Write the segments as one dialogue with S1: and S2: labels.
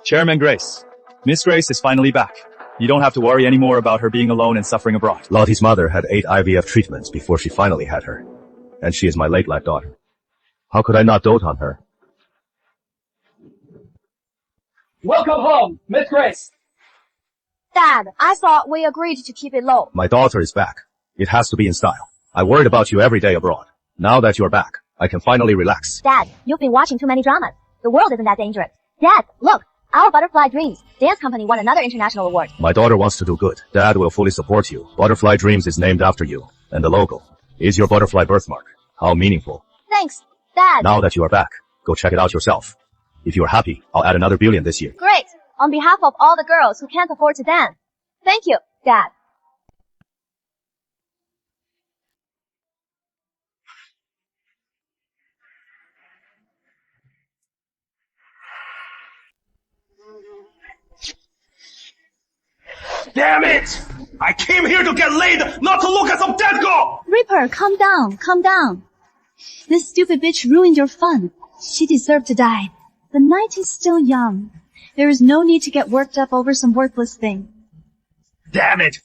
S1: Chairman Grace. Miss Grace is finally back. You don't have to worry anymore about her being alone and suffering abroad.
S2: Lottie's mother had 8 IVF treatments before she finally had her. And she is my late life daughter. How could I not dote on her?
S3: Welcome home, Miss Grace.
S4: Dad, I thought we agreed to keep it low.
S2: My daughter is back. It has to be in style. I worried about you every day abroad. Now that you're back, I can finally relax.
S4: Dad, you've been watching too many dramas. The world isn't that dangerous. Dad, look, our Butterfly Dreams dance company won another international award.
S2: My daughter wants to do good. Dad will fully support you. Butterfly Dreams is named after you. And the logo is your butterfly birthmark. How meaningful.
S4: Thanks, Dad.
S2: Now that you are back, go check it out yourself. If you're happy, I'll add another billion this year.
S4: Great. On behalf of all the girls who can't afford to dance. Thank you, Dad.
S5: Damn it! I came here to get laid, not to look at some dead girl!
S6: Reaper, calm down, calm down. This stupid bitch ruined your fun. She deserved to die. The night is still young. There is no need to get worked up over some worthless thing.
S5: Damn it!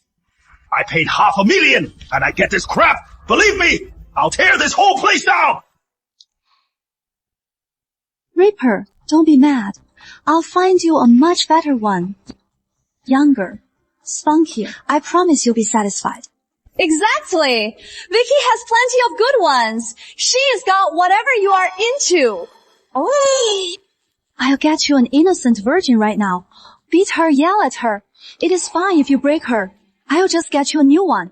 S5: I paid $500,000 and I get this crap! Believe me, I'll tear this whole place down!
S6: Reaper, don't be mad. I'll find you a much better one. Younger. Spunkier. I promise you'll be satisfied.
S7: Exactly! Vicky has plenty of good ones. She's got whatever you are into. Oh.
S6: I'll get you an innocent virgin right now. Beat her, yell at her. It is fine if you break her. I'll just get you a new one.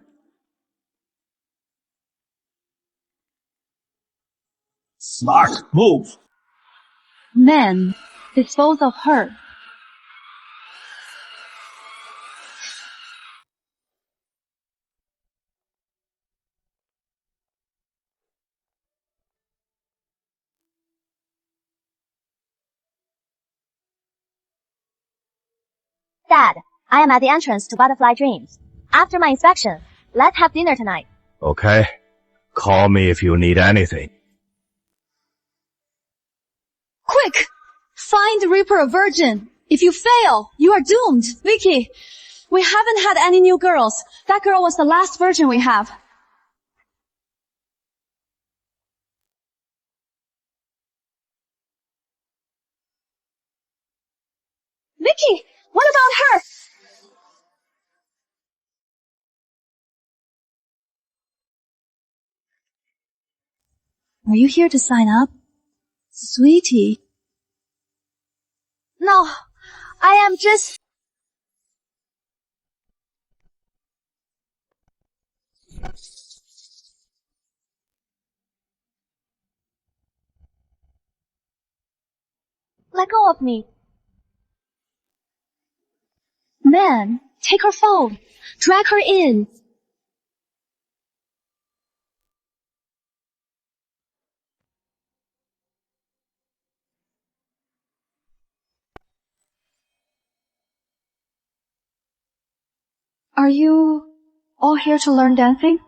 S5: Smart move.
S6: Men, dispose of her.
S4: Dad, I am at the entrance to Butterfly Dreams. After my inspection, let's have dinner tonight.
S2: Okay. Call me if you need anything.
S7: Quick! Find Reaper a virgin. If you fail, you are doomed. Vicky, we haven't had any new girls. That girl was the last virgin we have. Vicky, what about her?
S6: Are you here to sign up? Sweetie.
S4: No, I am just... Let go of me.
S6: Man, take her phone. Drag her in.
S7: Are you all here to learn dancing?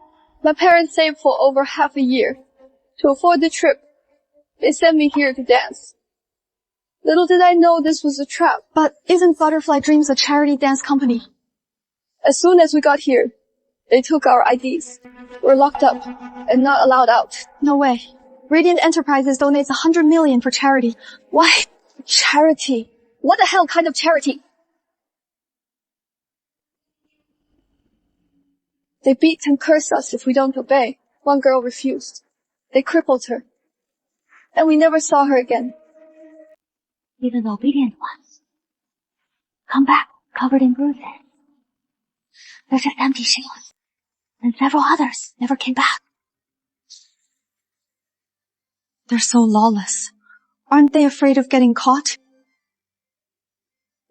S7: My parents saved for over half a year to afford the trip. They sent me here to dance. Little did I know this was a trap.
S6: But isn't Butterfly Dreams a charity dance company?
S7: As soon as we got here, they took our IDs. We're locked up and not allowed out.
S6: No way. Radiant Enterprises donates $100 million for charity.
S7: Why? Charity? What the hell kind of charity? They beat and curse us if we don't obey. One girl refused. They crippled her. And we never saw her again.
S6: Even the obedient ones come back covered in bruises. They're just empty shells. And several others never came back. They're so lawless. Aren't they afraid of getting caught?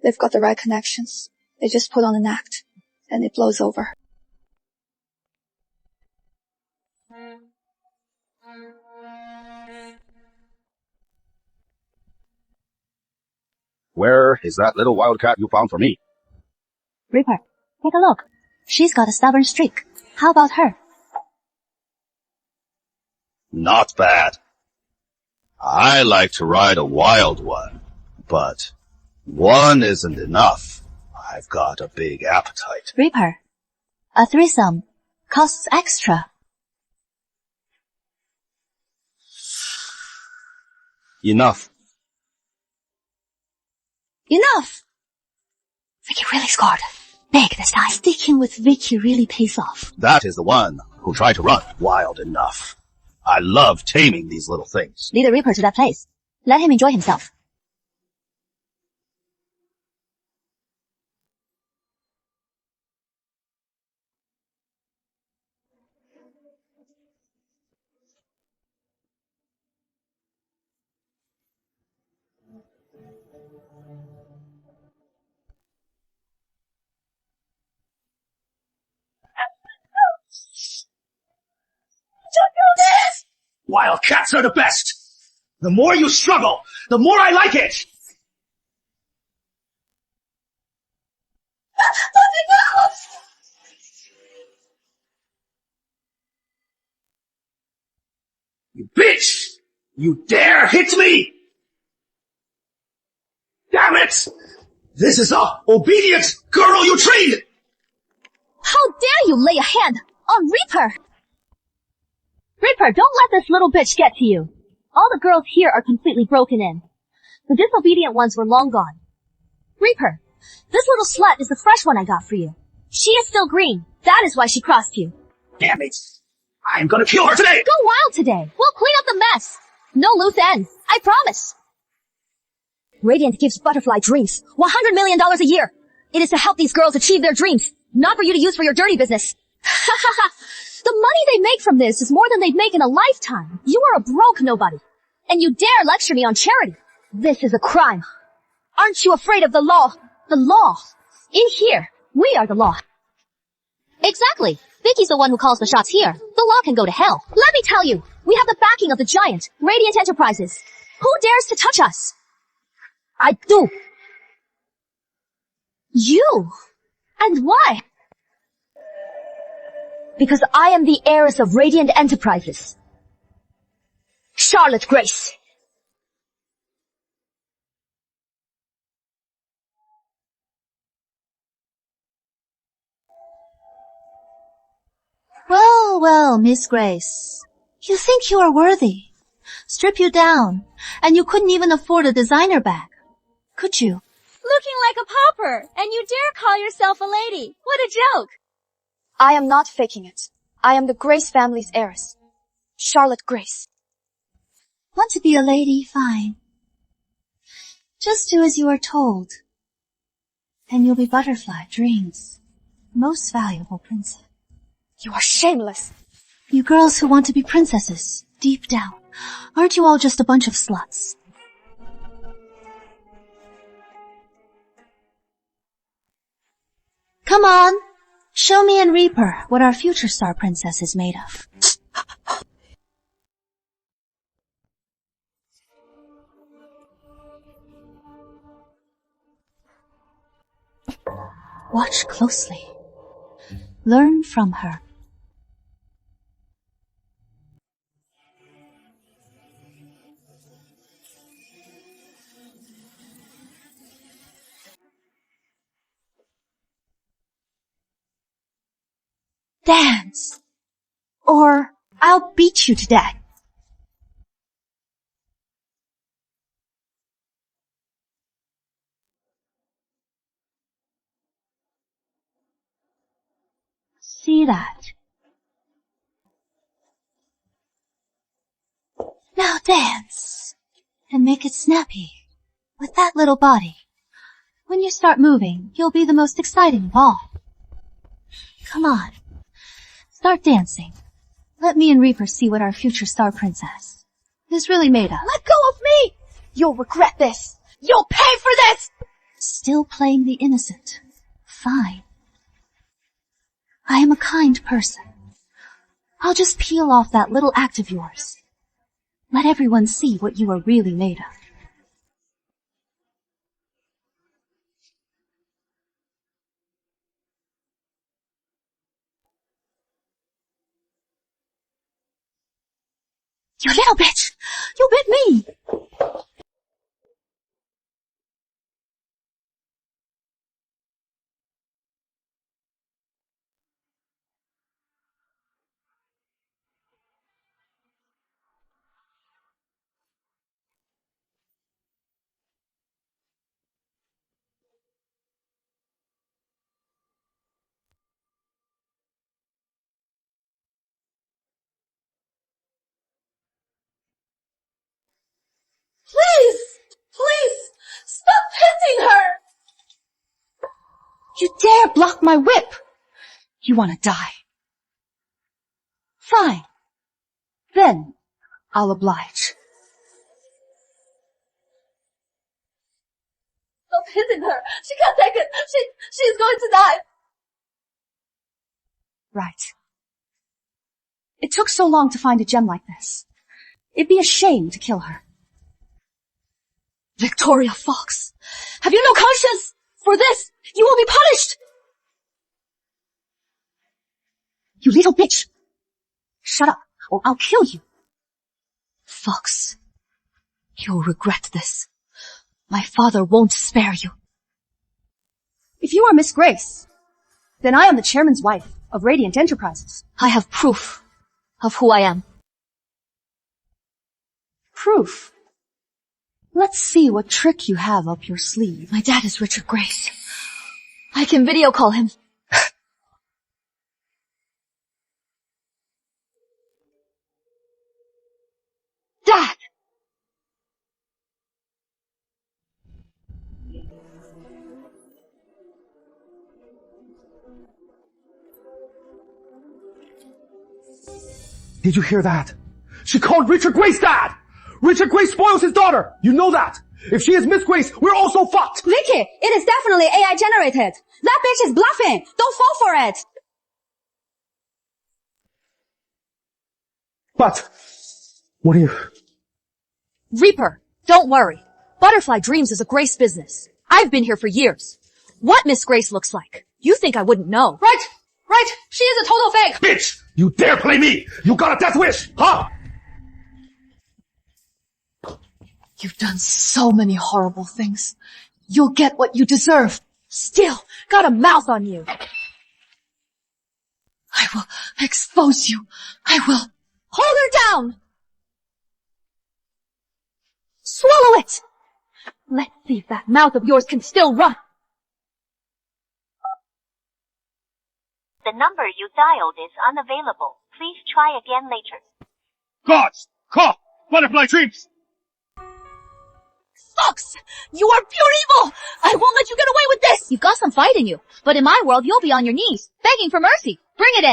S7: They've got the right connections. They just put on an act, and it blows over.
S2: Where is that little wildcat you found for me?
S6: Reaper, take a look. She's got a stubborn streak. How about her?
S2: Not bad. I like to ride a wild one, but
S5: One isn't enough. I've got a big appetite.
S6: Reaper, a threesome costs extra.
S5: Enough.
S6: Enough! Vicky really scored. Big this time. Sticking with Vicky really pays off.
S5: That is the one who tried to run wild enough. I love taming these little things.
S4: Lead the Reaper to that place. Let him enjoy himself.
S5: Wild cats are the best. The more you struggle, the more I like it. You bitch! You dare hit me! Damn it! This is a obedient girl you trained!
S4: How dare you lay a hand on Reaper! Reaper, don't let this little bitch get to you. All the girls here are completely broken in. The disobedient ones were long gone. Reaper, this little slut is the fresh one I got for you. She is still green. That is why she crossed you.
S5: Damn it! I'm gonna kill her today!
S4: Go wild today. We'll clean up the mess. No loose ends. I promise. Radiant gives Butterfly dreams. $100 million a year. It is to help these girls achieve their dreams, not for you to use for your dirty business. Ha ha ha! The money they make from this is more than they'd make in a lifetime. You are a broke nobody. And you dare lecture me on charity. This is a crime. Aren't you afraid of the law? The law. In here, we are the law. Exactly. Vicky's the one who calls the shots here. The law can go to hell. Let me tell you, we have the backing of the giant, Radiant Enterprises. Who dares to touch us? I do. You? And why? Because I am the heiress of Radiant Enterprises. Charlotte Grace.
S6: Well, well, Miss Grace. You think you are worthy. Strip you down, and you couldn't even afford a designer bag. Could you?
S4: Looking like a pauper, and you dare call yourself a lady. What a joke.
S7: I am not faking it. I am the Grace family's heiress. Charlotte Grace.
S6: Want to be a lady? Fine. Just do as you are told. And you'll be Butterfly, Dreams' most valuable princess.
S7: You are shameless.
S6: You girls who want to be princesses, deep down, aren't you all just a bunch of sluts? Come on, show me and Reaper what our future star princess is made of. Watch closely. Learn from her. Dance! Or I'll beat you to death. See that? Now dance. And make it snappy. With that little body. When you start moving, you'll be the most exciting of all. Come on. Start dancing. Let me and Reaper see what our future star princess is really made of.
S7: Let go of me! You'll regret this. You'll pay for this!
S6: Still playing the innocent. Fine. I am a kind person. I'll just peel off that little act of yours. Let everyone see what you are really made of. You little bitch! You bit me!
S8: dare block my whip? You want to die? Fine. Then, I'll oblige.
S7: Stop hitting her. She can't take it. She is going to die.
S8: Right. It took so long to find a gem like this. It'd be a shame to kill her. Victoria Fox, have you no conscience? For this, you will be punished! You little bitch! Shut up, or I'll kill you. Fox, you'll regret this. My father won't spare you. If you are Miss Grace, then I am the chairman's wife of Radiant Enterprises.
S4: I have proof of who I am.
S8: Proof? Let's see what trick you have up your sleeve.
S4: My dad is Richard Grace. I can video call him.
S8: Dad!
S3: Did you hear that? She called Richard Grace dad! Richard Grace spoils his daughter! You know that! If she is Miss Grace, we're also fucked!
S4: Vicky, it is definitely AI generated. That bitch is bluffing. Don't fall for it.
S3: But, what do you...
S4: Reaper, don't worry. Butterfly Dreams is a Grace business. I've been here for years. What Miss Grace looks like, you think I wouldn't know.
S8: Right! She is a total fake!
S5: Bitch! You dare play me! You got a death wish, huh?
S8: You've done so many horrible things. You'll get what you deserve.
S4: Still, got a mouth on you.
S8: I will expose you. I will.
S4: Hold her down! Swallow it! Let's see if that mouth of yours can still run.
S9: The number you dialed is unavailable. Please try again later.
S5: Gods! Cough! Butterfly Dreams!
S4: Fox! You are pure evil! I won't let you get away with this! You've got some fight in you, but in my world you'll be on your knees, begging for mercy. Bring it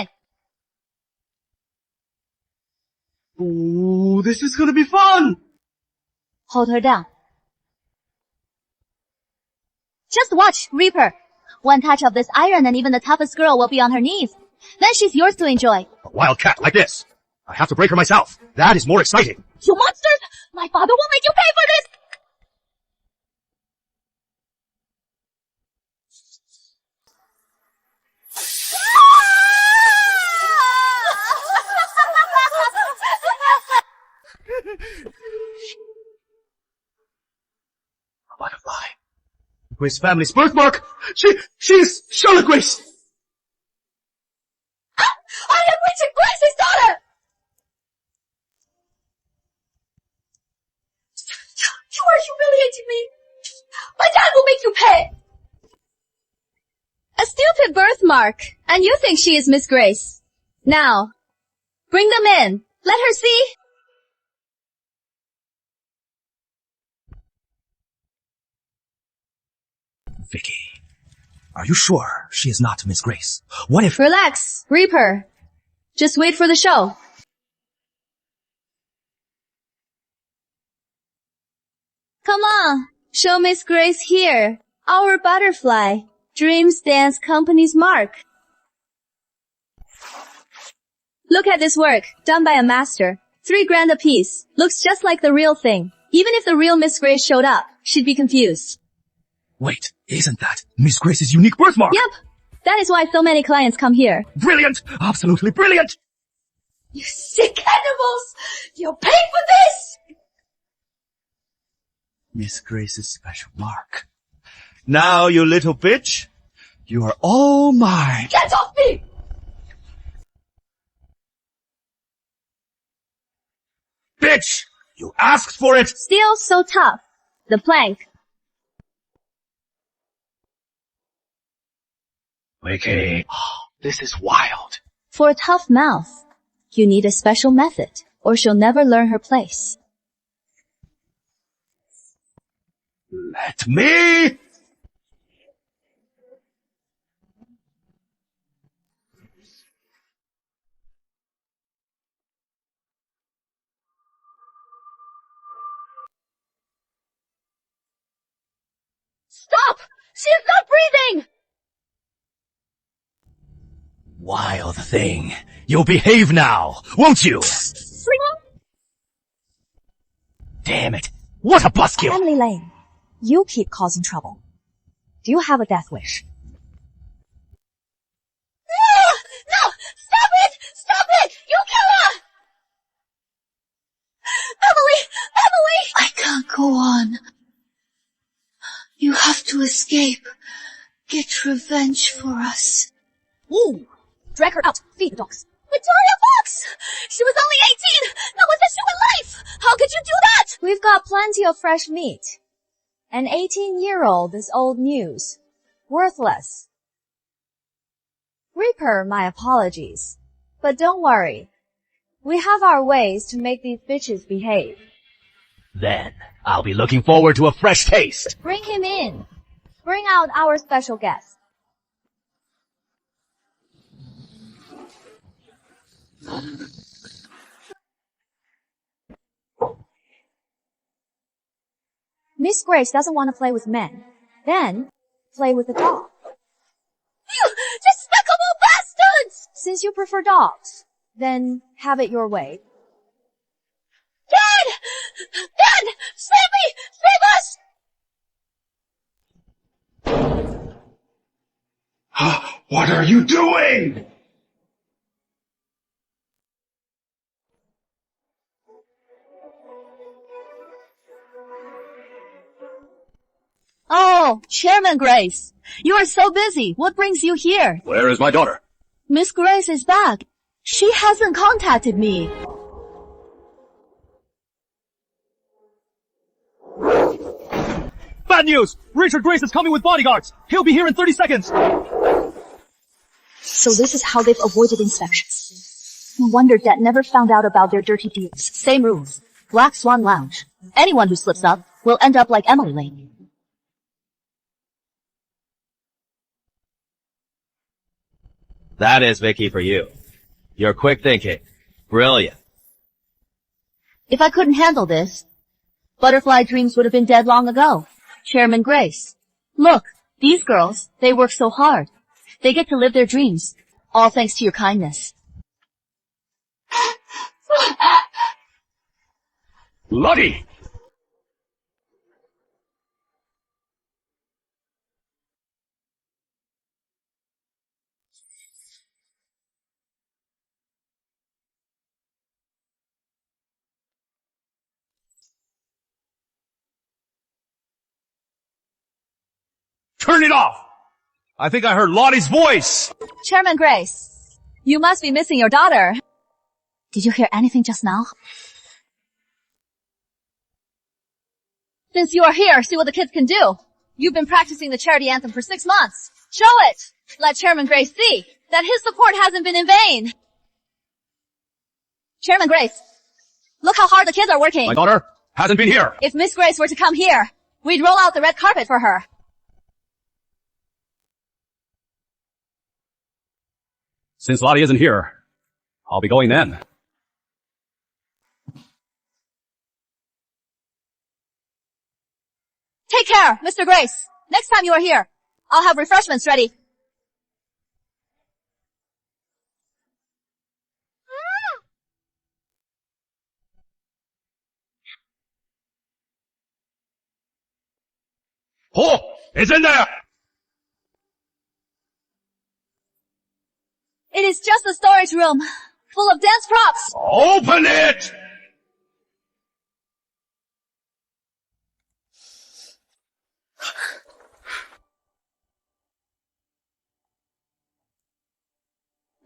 S4: in!
S3: Ooh, this is gonna be fun!
S4: Hold her down. Just watch, Reaper. One touch of this iron and even the toughest girl will be on her knees. Then she's yours to enjoy.
S2: A wildcat like this. I have to break her myself. That is more exciting.
S4: You monsters! My father will make you pay for this!
S2: A butterfly. Grace family's birthmark.
S5: She's Charlotte Grace!
S4: I am Richard Grace's daughter! You are humiliating me. My dad will make you pay. A stupid birthmark. And you think she is Miss Grace. Now, bring them in. Let her see.
S2: Vicky, are you sure she is not Miss Grace? What if...
S4: Relax, Reaper. Just wait for the show. Come on, show Miss Grace here. Our butterfly, Dreams Dance Company's mark. Look at this work, done by a master. $3 grand a piece. Looks just like the real thing. Even if the real Miss Grace showed up, she'd be confused.
S2: Wait, isn't that Miss Grace's unique birthmark?
S4: Yep. That is why so many clients come here.
S2: Brilliant! Absolutely brilliant!
S4: You sick animals! You're paying for this!
S2: Miss Grace's special mark. Now, you little bitch, you are all mine.
S4: Get off me!
S2: Bitch! You asked for it!
S4: Still so tough. The plank.
S2: Vicky, this is wild.
S4: For a tough mouth, you need a special method, or she'll never learn her place.
S2: Let me...
S8: She is not breathing!
S2: Wild thing. You'll behave now, won't you? Damn it. What a buskill!
S4: Emily Lane, you keep causing trouble. Do you have a death wish?
S8: No! Stop it! Stop it! You kill her! Emily! Emily! I can't go on. You have to escape. Get revenge for us.
S4: Ooh! Drag her out. Feed the dogs.
S8: Victoria Fox! She was only 18! That was a human life! How could you do that?
S4: We've got plenty of fresh meat. An 18-year-old is old news. Worthless. Reaper, my apologies. But don't worry. We have our ways to make these bitches behave.
S2: Then, I'll be looking forward to a fresh taste.
S4: Bring him in. Bring out our special guest. Miss Grace doesn't want to play with men. Then, play with a dog.
S8: You despicable bastards!
S4: Since you prefer dogs, then have it your way.
S8: Dad! Dad! Save me! Save us!
S5: What are you doing?
S8: Oh, Chairman Grace. You are so busy. What brings you here?
S2: Where is my daughter?
S8: Miss Grace is back. She hasn't contacted me.
S1: Bad news! Richard Grace is coming with bodyguards! He'll be here in 30 seconds!
S6: So this is how they've avoided inspections. No wonder Dad never found out about their dirty deals.
S8: Same rules. Black Swan Lounge. Anyone who slips up will end up like Emily Lane.
S2: That is Vicky for you. You're quick thinking. Brilliant.
S8: If I couldn't handle this, Butterfly Dreams would have been dead long ago. Chairman Grace. Look, these girls, they work so hard. They get to live their dreams. All thanks to your kindness.
S5: Lottie! Turn it off! I think I heard Lottie's voice!
S4: Chairman Grace, you must be missing your daughter.
S6: Did you hear anything just now?
S4: Since you are here, see what the kids can do. You've been practicing the charity anthem for 6 months. Show it! Let Chairman Grace see that his support hasn't been in vain. Chairman Grace, look how hard the kids are working.
S5: My daughter hasn't been here!
S4: If Miss Grace were to come here, we'd roll out the red carpet for her.
S5: Since Lottie isn't here, I'll be going then.
S4: Take care, Mr. Grace. Next time you are here, I'll have refreshments ready.
S5: Oh! It's in there!
S4: It is just a storage room, full of dance props.
S5: Open it!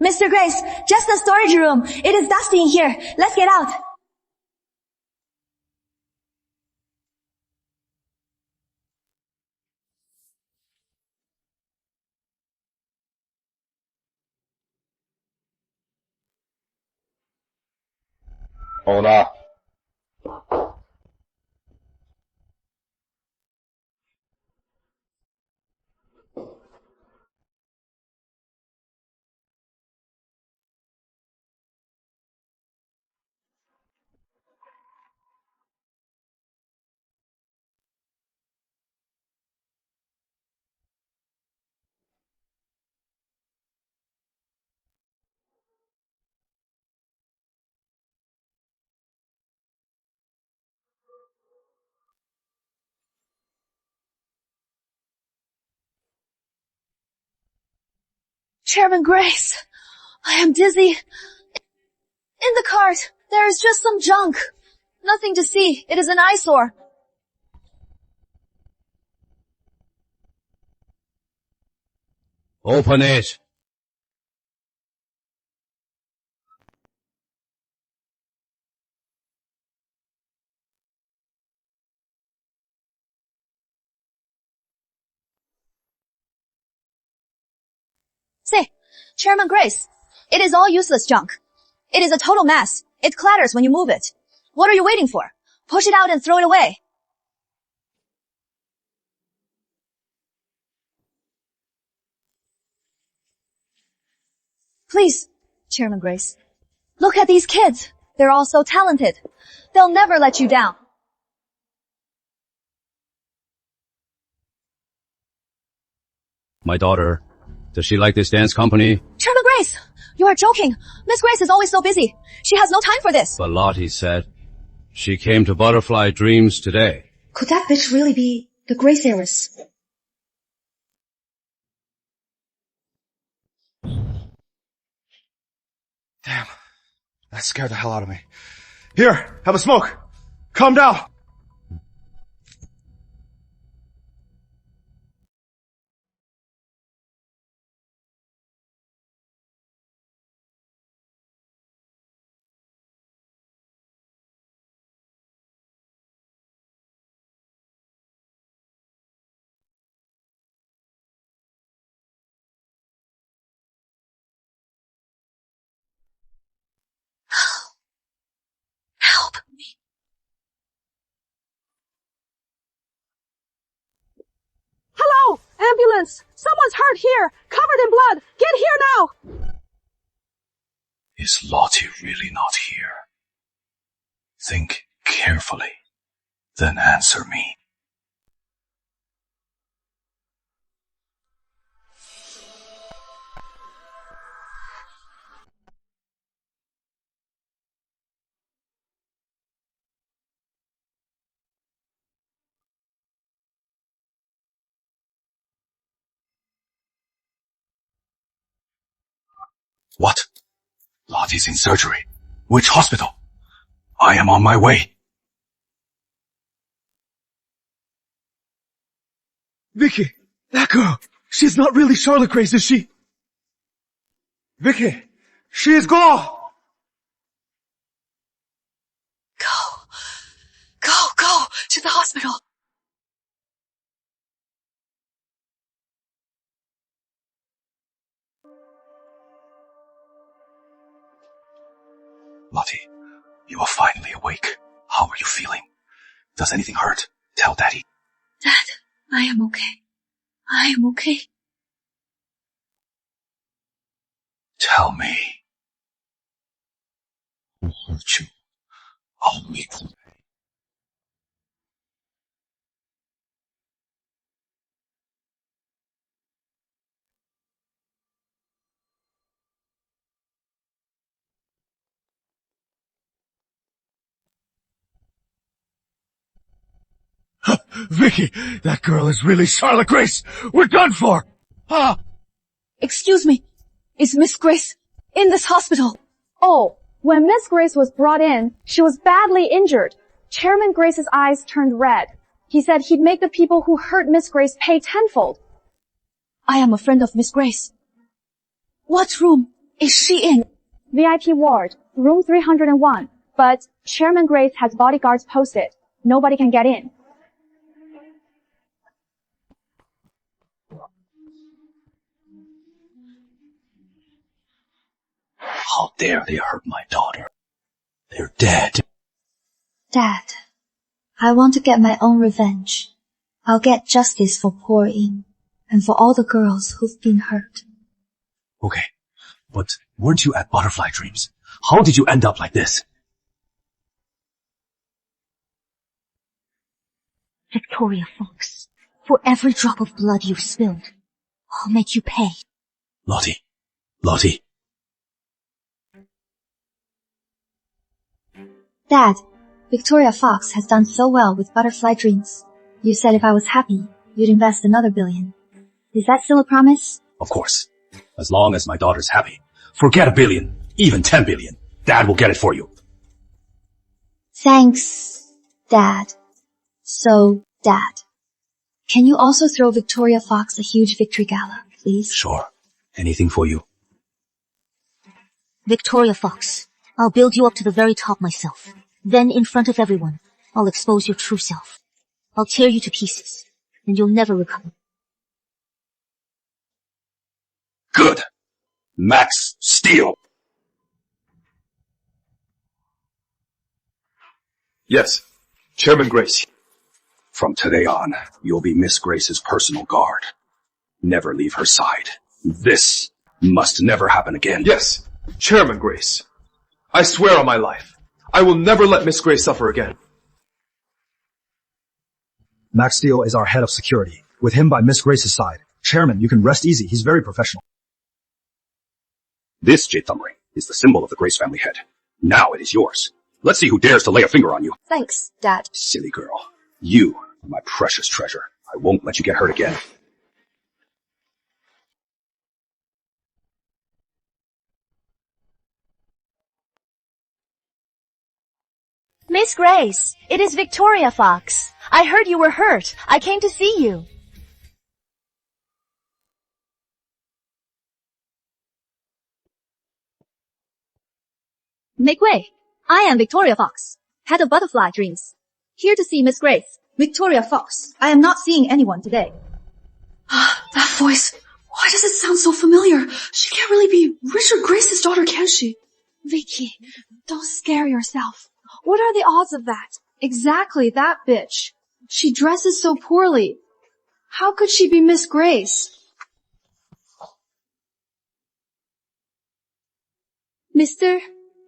S4: Mr. Grace, just a storage room. It is dusty in here. Let's get out.
S5: Hola.
S6: Chairman Grace, I am dizzy. In the cart, there is just some junk. Nothing to see. It is an eyesore.
S2: Open it.
S4: Say, Chairman Grace, it is all useless junk. It is a total mess. It clatters when you move it. What are you waiting for? Push it out and throw it away. Please, Chairman Grace. Look at these kids. They're all so talented. They'll never let you down.
S2: My daughter, does she like this dance company?
S4: Chairman Grace, you are joking. Miss Grace is always so busy. She has no time for this.
S2: But Lottie said she came to Butterfly Dreams today.
S8: Could that bitch really be the Grace heiress?
S3: Damn. That scared the hell out of me. Here, have a smoke. Calm down.
S8: Help me.
S7: Hello! Ambulance! Someone's hurt here! Covered in blood! Get here now!
S5: Is Lottie really not here? Think carefully, then answer me. What? Lottie's in surgery. Which hospital? I am on my way.
S3: Vicky, that girl. She's not really Charlotte Grace, is she? Vicky, she is gone.
S8: Go to the hospital.
S5: Lottie, you are finally awake. How are you feeling? Does anything hurt? Tell Daddy.
S8: Dad, I am okay. I am okay.
S5: Tell me. Who hurt you? I'll make them pay.
S3: Vicky, that girl is really Charlotte Grace. We're done for. Ah.
S7: Excuse me. Is Miss Grace in this hospital? Oh, when Miss Grace was brought in, she was badly injured. Chairman Grace's eyes turned red. He said he'd make the people who hurt Miss Grace pay tenfold.
S4: I am a friend of Miss Grace. What room is she in?
S7: VIP ward, room 301. But Chairman Grace has bodyguards posted. Nobody can get in.
S5: How dare they hurt my daughter? They're dead.
S6: Dad, I want to get my own revenge. I'll get justice for poor Ying, and for all the girls who've been hurt.
S5: Okay, but weren't you at Butterfly Dreams? How did you end up like this?
S4: Victoria Fox, for every drop of blood you've spilled, I'll make you pay.
S5: Lottie.
S6: Dad, Victoria Fox has done so well with Butterfly Dreams. You said if I was happy, you'd invest another $1 billion. Is that still a promise?
S5: Of course. As long as my daughter's happy. Forget $1 billion, even $10 billion. Dad will get it for you.
S6: Thanks, Dad. So, Dad, can you also throw Victoria Fox a huge victory gala, please?
S5: Sure. Anything for you.
S4: Victoria Fox, I'll build you up to the very top myself. Then, in front of everyone, I'll expose your true self. I'll tear you to pieces, and you'll never recover.
S5: Good. Max Steel.
S3: Yes. Chairman Grace.
S5: From today on, you'll be Miss Grace's personal guard. Never leave her side. This must never happen again.
S3: Yes. Chairman Grace. I swear on my life, I will never let Miss Grace suffer again.
S1: Max Steele is our head of security. With him by Miss Grace's side. Chairman, you can rest easy. He's very professional.
S5: This jade thumb ring is the symbol of the Grace family head. Now it is yours. Let's see who dares to lay a finger on you.
S7: Thanks, Dad.
S5: Silly girl. You are my precious treasure. I won't let you get hurt again.
S8: Miss Grace, it is Victoria Fox. I heard you were hurt. I came to see you.
S4: Make way. I am Victoria Fox, head of Butterfly Dreams. Here to see Miss Grace.
S8: Victoria Fox, I am not seeing anyone today.
S7: That voice. Why does it sound so familiar? She can't really be Richard Grace's daughter, can she? Vicky, don't scare yourself. What are the odds of that? Exactly, that bitch. She dresses so poorly. How could she be Miss Grace?
S4: Mr.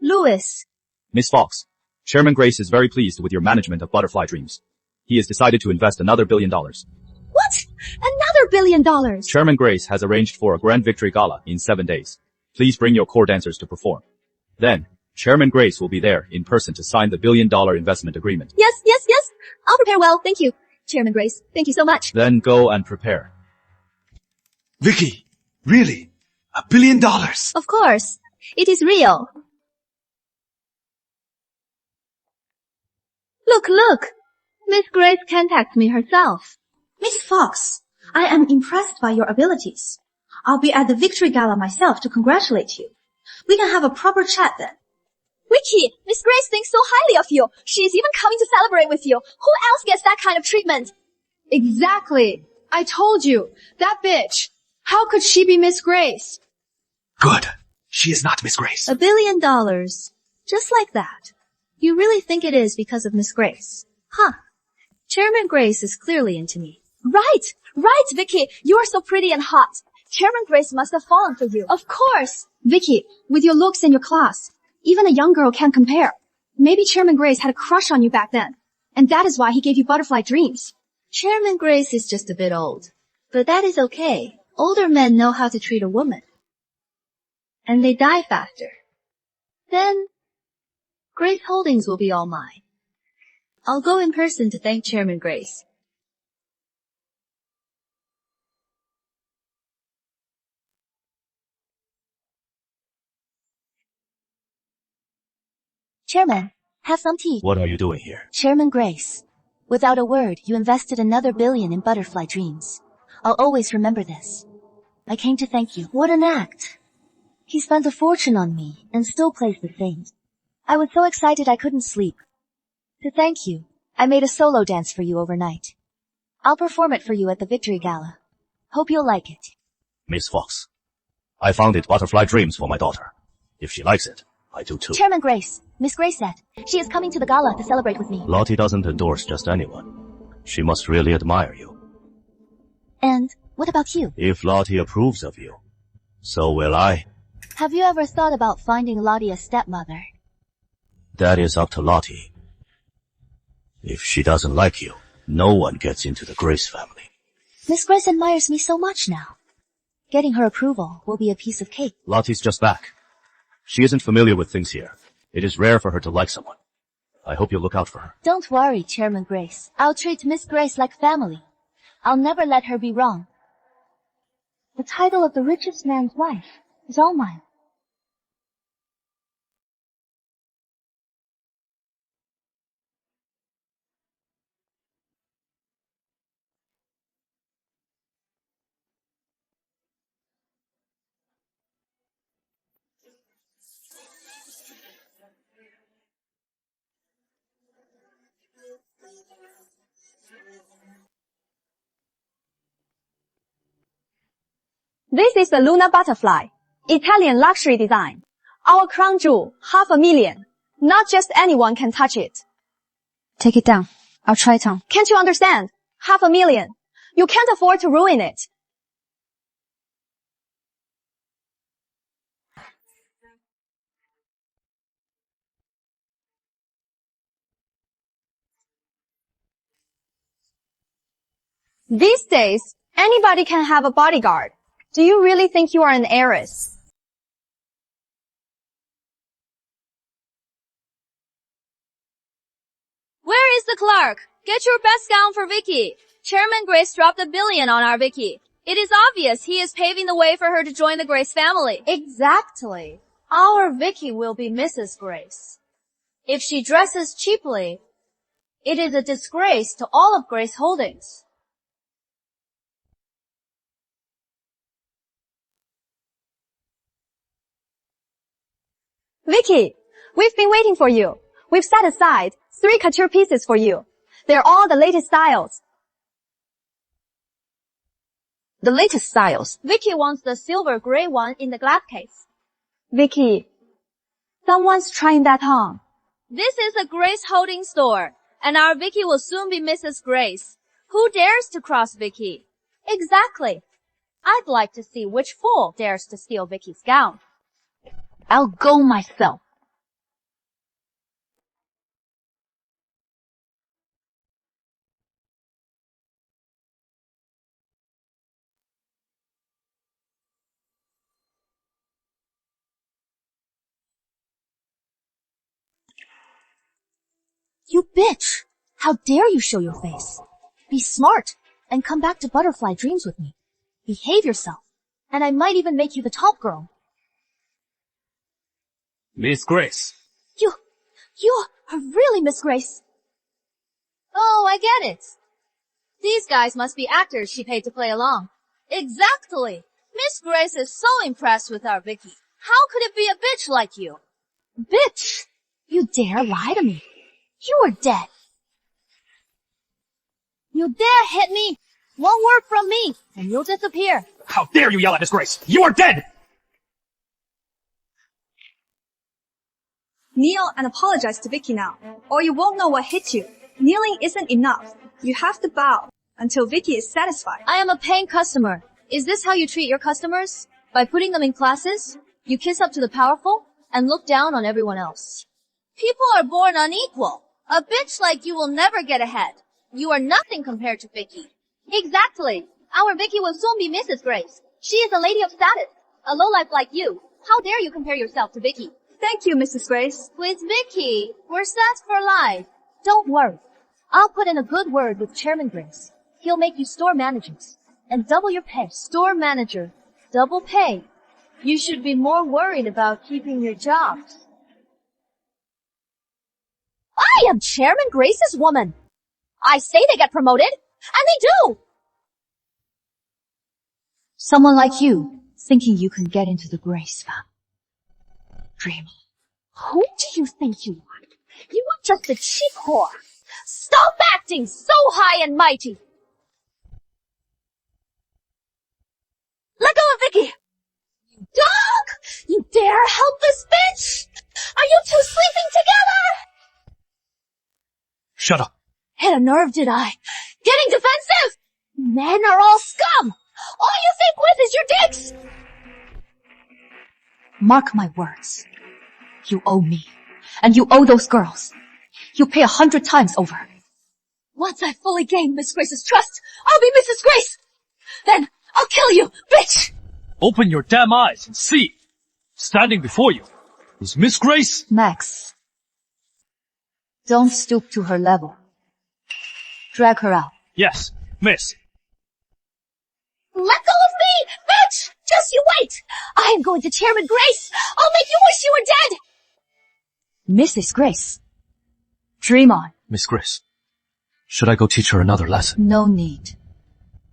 S4: Lewis.
S1: Miss Fox, Chairman Grace is very pleased with your management of Butterfly Dreams. He has decided to invest another $1 billion.
S4: What? Another $1 billion?
S1: Chairman Grace has arranged for a grand victory gala in 7 days. Please bring your core dancers to perform. Then, Chairman Grace will be there in person to sign the $1 billion investment agreement.
S4: Yes. I'll prepare well, thank you. Chairman Grace, thank you so much.
S1: Then go and prepare.
S3: Vicky, really? $1 billion?
S4: Of course. It is real. Look. Miss Grace contacts me herself.
S6: Miss Fox, I am impressed by your abilities. I'll be at the victory gala myself to congratulate you. We can have a proper chat then.
S4: Vicky, Miss Grace thinks so highly of you. She's even coming to celebrate with you. Who else gets that kind of treatment?
S7: Exactly. I told you. That bitch. How could she be Miss Grace?
S3: Good. She is not Miss Grace.
S4: $1 billion. Just like that. You really think it is because of Miss Grace? Huh. Chairman Grace is clearly into me. Right, Vicky. You are so pretty and hot. Chairman Grace must have fallen for you.
S7: Of course. Vicky, with your looks and your class, even a young girl can't compare. Maybe Chairman Grace had a crush on you back then, and that is why he gave you butterfly dreams.
S4: Chairman Grace is just a bit old. But that is okay. Older men know how to treat a woman. And they die faster. Then, Grace Holdings will be all mine. I'll go in person to thank Chairman Grace.
S8: Chairman, have some tea.
S2: What are you doing here?
S8: Chairman Grace, without a word, you invested another $1 billion in Butterfly Dreams. I'll always remember this. I came to thank you.
S4: What an act. He spent a fortune on me and still plays the same.
S8: I was so excited I couldn't sleep. To thank you, I made a solo dance for you overnight. I'll perform it for you at the Victory Gala. Hope you'll like it.
S2: Miss Fox, I founded Butterfly Dreams for my daughter. If she likes it, I do too.
S8: Chairman Grace, Miss Grace said, she is coming to the gala to celebrate with me.
S2: Lottie doesn't endorse just anyone. She must really admire you.
S8: And what about you?
S2: If Lottie approves of you, so will I.
S8: Have you ever thought about finding Lottie a stepmother?
S2: That is up to Lottie. If she doesn't like you, no one gets into the Grace family.
S8: Miss Grace admires me so much now. Getting her approval will be a piece of cake.
S2: Lottie's just back. She isn't familiar with things here. It is rare for her to like someone. I hope you'll look out for her.
S8: Don't worry, Chairman Grace. I'll treat Miss Grace like family. I'll never let her be wrong.
S6: The title of the richest man's wife is all mine.
S7: This is the Luna butterfly, Italian luxury design. Our crown jewel, $500,000. Not just anyone can touch it.
S6: Take it down. I'll try it on.
S7: Can't you understand? $500,000. You can't afford to ruin it. These days, anybody can have a bodyguard. Do you really think you are an heiress?
S4: Where is the clerk? Get your best gown for Vicky. Chairman Grace dropped $1 billion on our Vicky. It is obvious he is paving the way for her to join the Grace family.
S7: Exactly. Our Vicky will be Mrs. Grace. If she dresses cheaply, it is a disgrace to all of Grace Holdings. Vicky, we've been waiting for you. We've set aside 3 couture pieces for you. They're all the latest styles.
S8: The latest styles.
S7: Vicky wants the silver gray one in the glass case. Vicky, someone's trying that on.
S4: This is a Grace Holding store, and our Vicky will soon be Mrs. Grace. Who dares to cross Vicky?
S7: Exactly. I'd like to see which fool dares to steal Vicky's gown.
S8: I'll go myself.
S6: You bitch! How dare you show your face? Be smart and come back to Butterfly Dreams with me. Behave yourself, and I might even make you the top girl.
S1: Miss Grace.
S6: You are really Miss Grace.
S4: Oh, I get it. These guys must be actors she paid to play along. Exactly. Miss Grace is so impressed with our Vicky. How could it be a bitch like you?
S6: Bitch! You dare lie to me. You are dead.
S4: You dare hit me? One word from me, and you'll disappear.
S3: How dare you yell at Miss Grace? You are dead!
S7: Kneel and apologize to Vicky now, or you won't know what hit you. Kneeling isn't enough. You have to bow until Vicky is satisfied.
S4: I am a paying customer. Is this how you treat your customers? By putting them in classes? You kiss up to the powerful and look down on everyone else. People are born unequal. A bitch like you will never get ahead. You are nothing compared to Vicky.
S7: Exactly. Our Vicky will soon be Mrs. Grace. She is a lady of status. A lowlife like you. How dare you compare yourself to Vicky? Thank you, Mrs. Grace.
S4: With Vicky, we're set for life.
S6: Don't worry. I'll put in a good word with Chairman Grace. He'll make you store managers and double your pay.
S4: Store manager, double pay. You should be more worried about keeping your jobs.
S6: I am Chairman Grace's woman. I say they get promoted, and they do. Someone like you, thinking you can get into the Grace family. Dreamer. Who do you think you are? You are just a cheap whore. Stop acting so high and mighty. Let go of Vicky. You dog! You dare help this bitch? Are you two sleeping together?
S3: Shut up.
S6: Hit a nerve, did I? Getting defensive? Men are all scum. All you think with is your dicks. Mark my words. You owe me. And you owe those girls. You pay 100 times over. Once I fully gain Miss Grace's trust, I'll be Mrs. Grace. Then I'll kill you, bitch.
S1: Open your damn eyes and see. Standing before you is Miss Grace.
S6: Max. Don't stoop to her level. Drag her out.
S1: Yes, miss.
S4: Let go of me! Bitch! Just you wait! I am going to Chairman Grace! I'll make you wish you were dead!
S8: Mrs. Grace. Dream on.
S3: Miss Grace, should I go teach her another lesson?
S8: No need.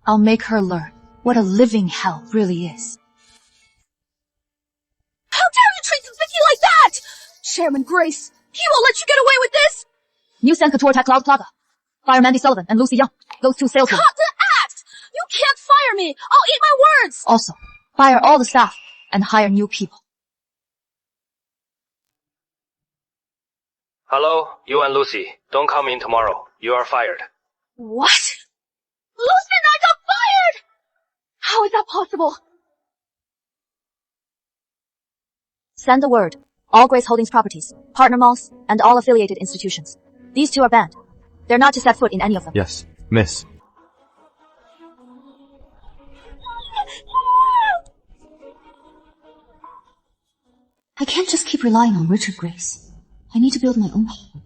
S8: I'll make her learn what a living hell really is.
S4: How dare you treat Vicky like that? Chairman Grace, he won't let you get away with this!
S8: New San Couture attack Cloud Plaga. Fire Mandy Sullivan and Lucy Young. Those two salesmen.
S4: Cut the act! You can't fire me! I'll eat my words!
S8: Also, fire all the staff and hire new people.
S10: Hello, you and Lucy. Don't come in tomorrow. You are fired.
S4: What? Lucy and I got fired! How is that possible?
S8: Send the word. All Grace Holdings properties, partner malls, and all affiliated institutions. These two are banned. They're not to set foot in any of them.
S3: Yes, miss.
S8: I can't just keep relying on Richard Grace. I need to build my own power.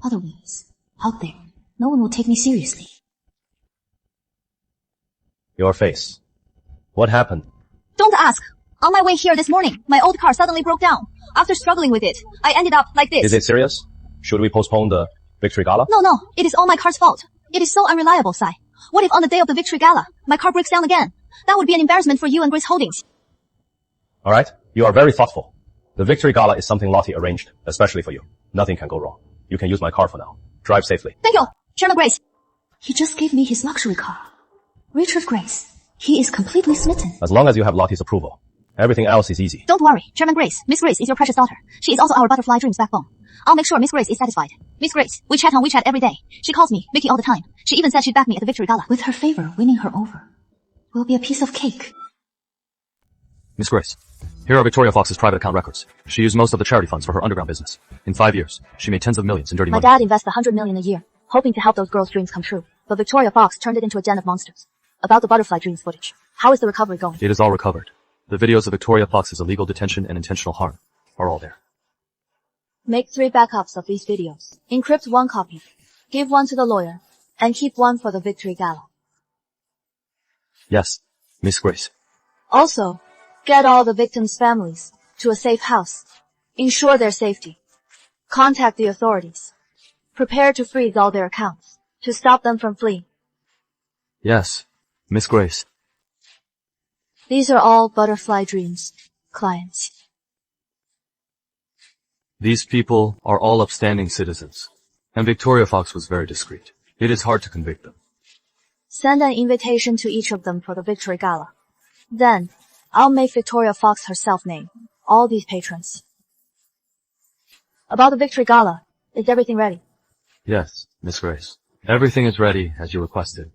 S8: Otherwise, out there, no one will take me seriously.
S2: Your face. What happened?
S4: Don't ask. On my way here this morning, my old car suddenly broke down. After struggling with it, I ended up like this.
S2: Is it serious? Should we postpone the Victory Gala?
S4: No. It is all my car's fault. It is so unreliable, Sai. What if on the day of the Victory Gala, my car breaks down again? That would be an embarrassment for you and Grace Holdings.
S2: Alright, you are very thoughtful. The Victory Gala is something Lottie arranged, especially for you. Nothing can go wrong. You can use my car for now. Drive safely.
S4: Thank you, Chairman Grace.
S8: He just gave me his luxury car. Richard Grace. He is completely smitten.
S2: As long as you have Lottie's approval. Everything else is easy.
S4: Don't worry, Chairman Grace. Miss Grace is your precious daughter. She is also our Butterfly Dreams backbone. I'll make sure Miss Grace is satisfied. Miss Grace, we chat on WeChat every day. She calls me Vicky all the time. She even said she'd back me at the Victory Gala.
S8: With her favor, winning her over will be a piece of cake.
S3: Miss Grace, here are Victoria Fox's private account records. She used most of the charity funds for her underground business. In 5 years, she made tens of millions in dirty
S8: My
S3: money.
S8: dad invests $100 million a year, hoping to help those girls' dreams come true. But Victoria Fox turned it into a den of monsters. About the Butterfly Dreams footage. How is the recovery going?
S3: It is all recovered. The videos of Victoria Fox's illegal detention and intentional harm are all there.
S8: Make 3 backups of these videos. Encrypt 1 copy. Give 1 to the lawyer. And keep 1 for the Victory Gala.
S3: Yes, Miss Grace.
S8: Also, get all the victims' families to a safe house. Ensure their safety. Contact the authorities. Prepare to freeze all their accounts to stop them from fleeing.
S3: Yes, Miss Grace.
S8: These are all Butterfly Dreams clients.
S3: These people are all upstanding citizens, and Victoria Fox was very discreet. It is hard to convict them.
S8: Send an invitation to each of them for the Victory Gala. Then, I'll make Victoria Fox herself name all these patrons. About the Victory Gala, is everything ready?
S3: Yes, Miss Grace. Everything is ready as you requested.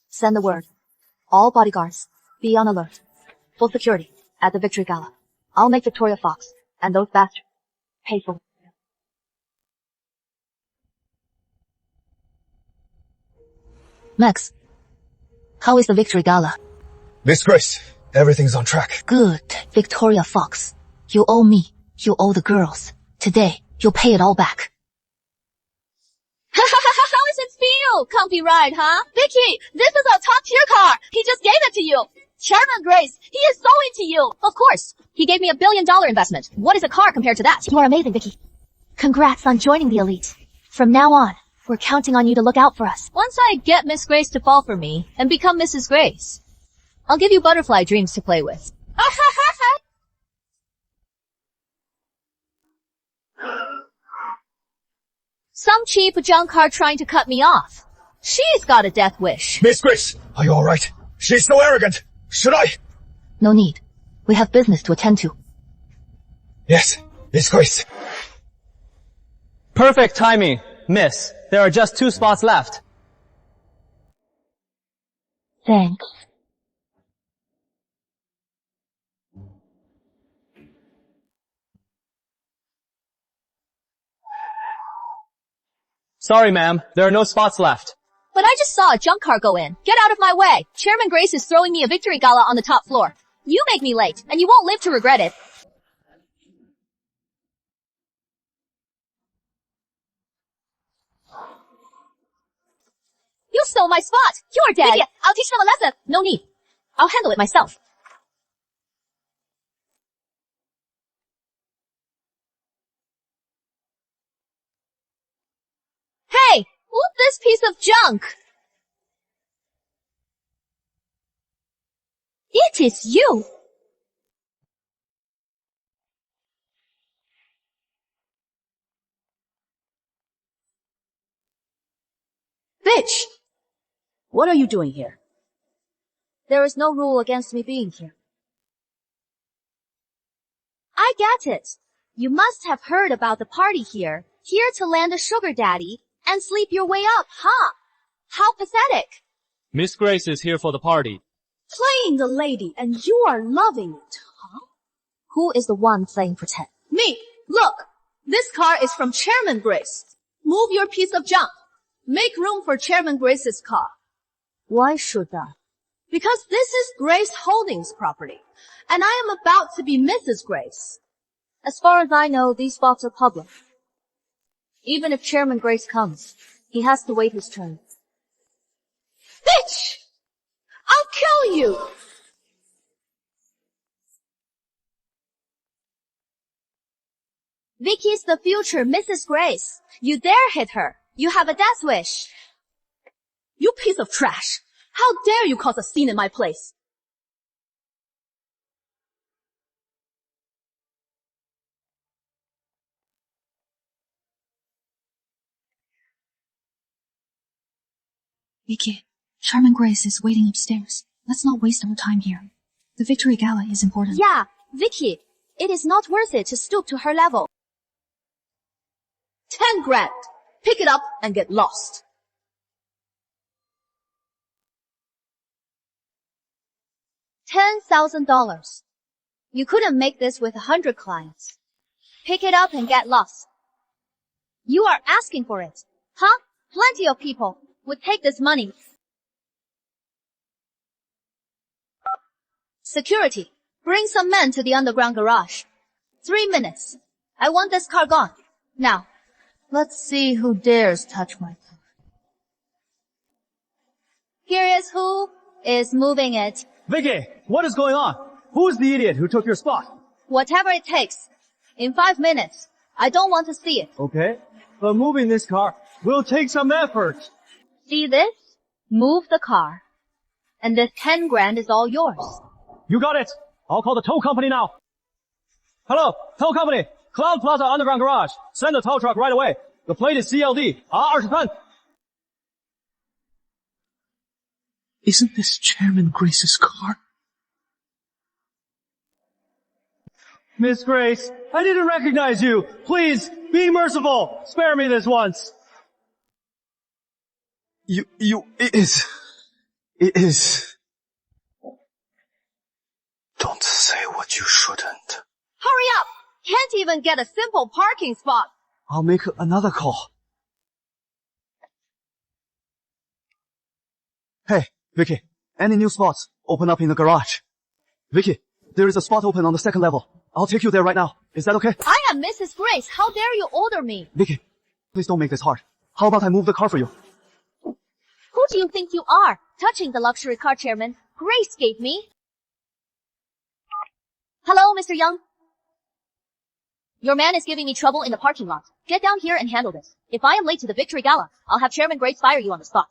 S8: Send the word. All bodyguards, be on alert. Full security at the Victory Gala. I'll make Victoria Fox and those bastards pay for it. Max, how is the Victory Gala?
S11: Miss Grace, everything's on track.
S8: Good, Victoria Fox. You owe me. You owe the girls. Today, you'll pay it all back.
S4: How does it feel? Comfy ride, huh? Vicky, this is a top-tier car. He just gave it to you. Chairman Grace, he is so into you. Of course. He gave me $1 billion investment. What is a car compared to that?
S8: You are amazing, Vicky. Congrats on joining the elite. From now on, we're counting on you to look out for us.
S4: Once I get Miss Grace to fall for me and become Mrs. Grace, I'll give you Butterfly Dreams to play with. Some cheap junk car trying to cut me off. She's got a death wish.
S11: Miss Grace, are you alright? She's so arrogant. Should I?
S8: No need. We have business to attend to.
S11: Yes, Miss Grace.
S12: Perfect timing, miss. There are just 2 spots left.
S8: Thanks.
S12: Sorry, ma'am. There are no spots left.
S4: But I just saw a junk car go in. Get out of my way. Chairman Grace is throwing me a Victory Gala on the top floor. You make me late, and you won't live to regret it. stole my spot! You're dead! Idiot! I'll teach them a lesson! No need. I'll handle it myself. Hey! Look this piece of junk! It is you! Bitch! What are you doing here? There is no rule against me being here. I get it. You must have heard about the party here. Here to land a sugar daddy and sleep your way up, huh? How pathetic.
S12: Miss Grace is here for the party.
S4: Playing the lady and you are loving it, huh? Who is the one playing pretend? Me! Look! This car is from Chairman Grace. Move your piece of junk. Make room for Chairman Grace's car. Why should that? Because this is Grace Holdings property, and I am about to be Mrs. Grace. As far as I know, these spots are public. Even if Chairman Grace comes, he has to wait his turn. Bitch! I'll kill you! Vicky's the future Mrs. Grace. You dare hit her. You have a death wish. You piece of trash. How dare you cause a scene in my place?
S8: Vicky, Chairman Grace is waiting upstairs. Let's not waste our time here. The victory gala is important.
S4: Yeah, Vicky, it is not worth it to stoop to her level. 10 grand. Pick it up and get lost. $10,000. You couldn't make this with 100 clients. Pick it up and get lost. You are asking for it, huh? Plenty of people would take this money. Security, bring some men to the underground garage. 3 minutes. I want this car gone. Now, let's see who dares touch my car. Here is who is moving it.
S12: Vicky, what is going on? Who's the idiot who took your spot?
S4: Whatever it takes. In 5 minutes. I don't want to see it.
S12: Okay, but moving this car will take some effort.
S4: See this? Move the car. And this 10 grand is all yours.
S12: You got it. I'll call the tow company now. Hello, tow company. Cloud Plaza Underground Garage. Send the tow truck right away. The plate is CLD. 20.
S3: Isn't this Chairman Grace's car?
S12: Miss Grace, I didn't recognize you. Please, be merciful. Spare me this once.
S3: It is. Don't say what you shouldn't.
S4: Hurry up! Can't even get a simple parking spot.
S3: I'll make another call. Hey, Vicky, any new spots open up in the garage? Vicky, there is a spot open on the 2nd level. I'll take you there right now. Is that okay?
S4: I am Mrs. Grace. How dare you order me?
S3: Vicky, please don't make this hard. How about I move the car for you?
S4: Who do you think you are? Touching the luxury car chairman Grace gave me. Hello, Mr. Young. Your man is giving me trouble in the parking lot. Get down here and handle this. If I am late to the victory gala, I'll have Chairman Grace fire you on the spot.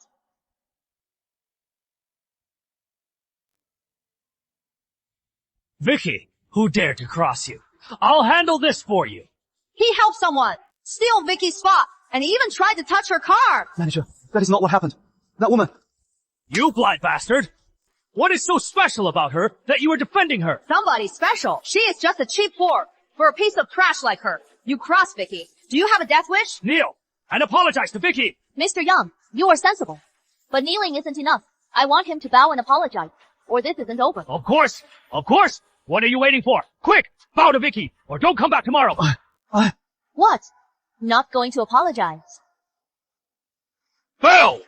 S13: Vicky, who dared to cross you? I'll handle this for you.
S4: He helped someone steal Vicky's spot and even tried to touch her car.
S3: Manager, that is not what happened. That woman.
S13: You blind bastard! What is so special about her that you are defending her?
S4: Somebody special. She is just a cheap whore for a piece of trash like her. You cross Vicky. Do you have a death wish?
S13: Kneel and apologize to Vicky.
S4: Mr. Young, you are sensible. But kneeling isn't enough. I want him to bow and apologize, or this isn't over.
S13: Of course. What are you waiting for? Quick, bow to Vicky, or don't come back tomorrow.
S4: What? Not going to apologize?
S13: Bow!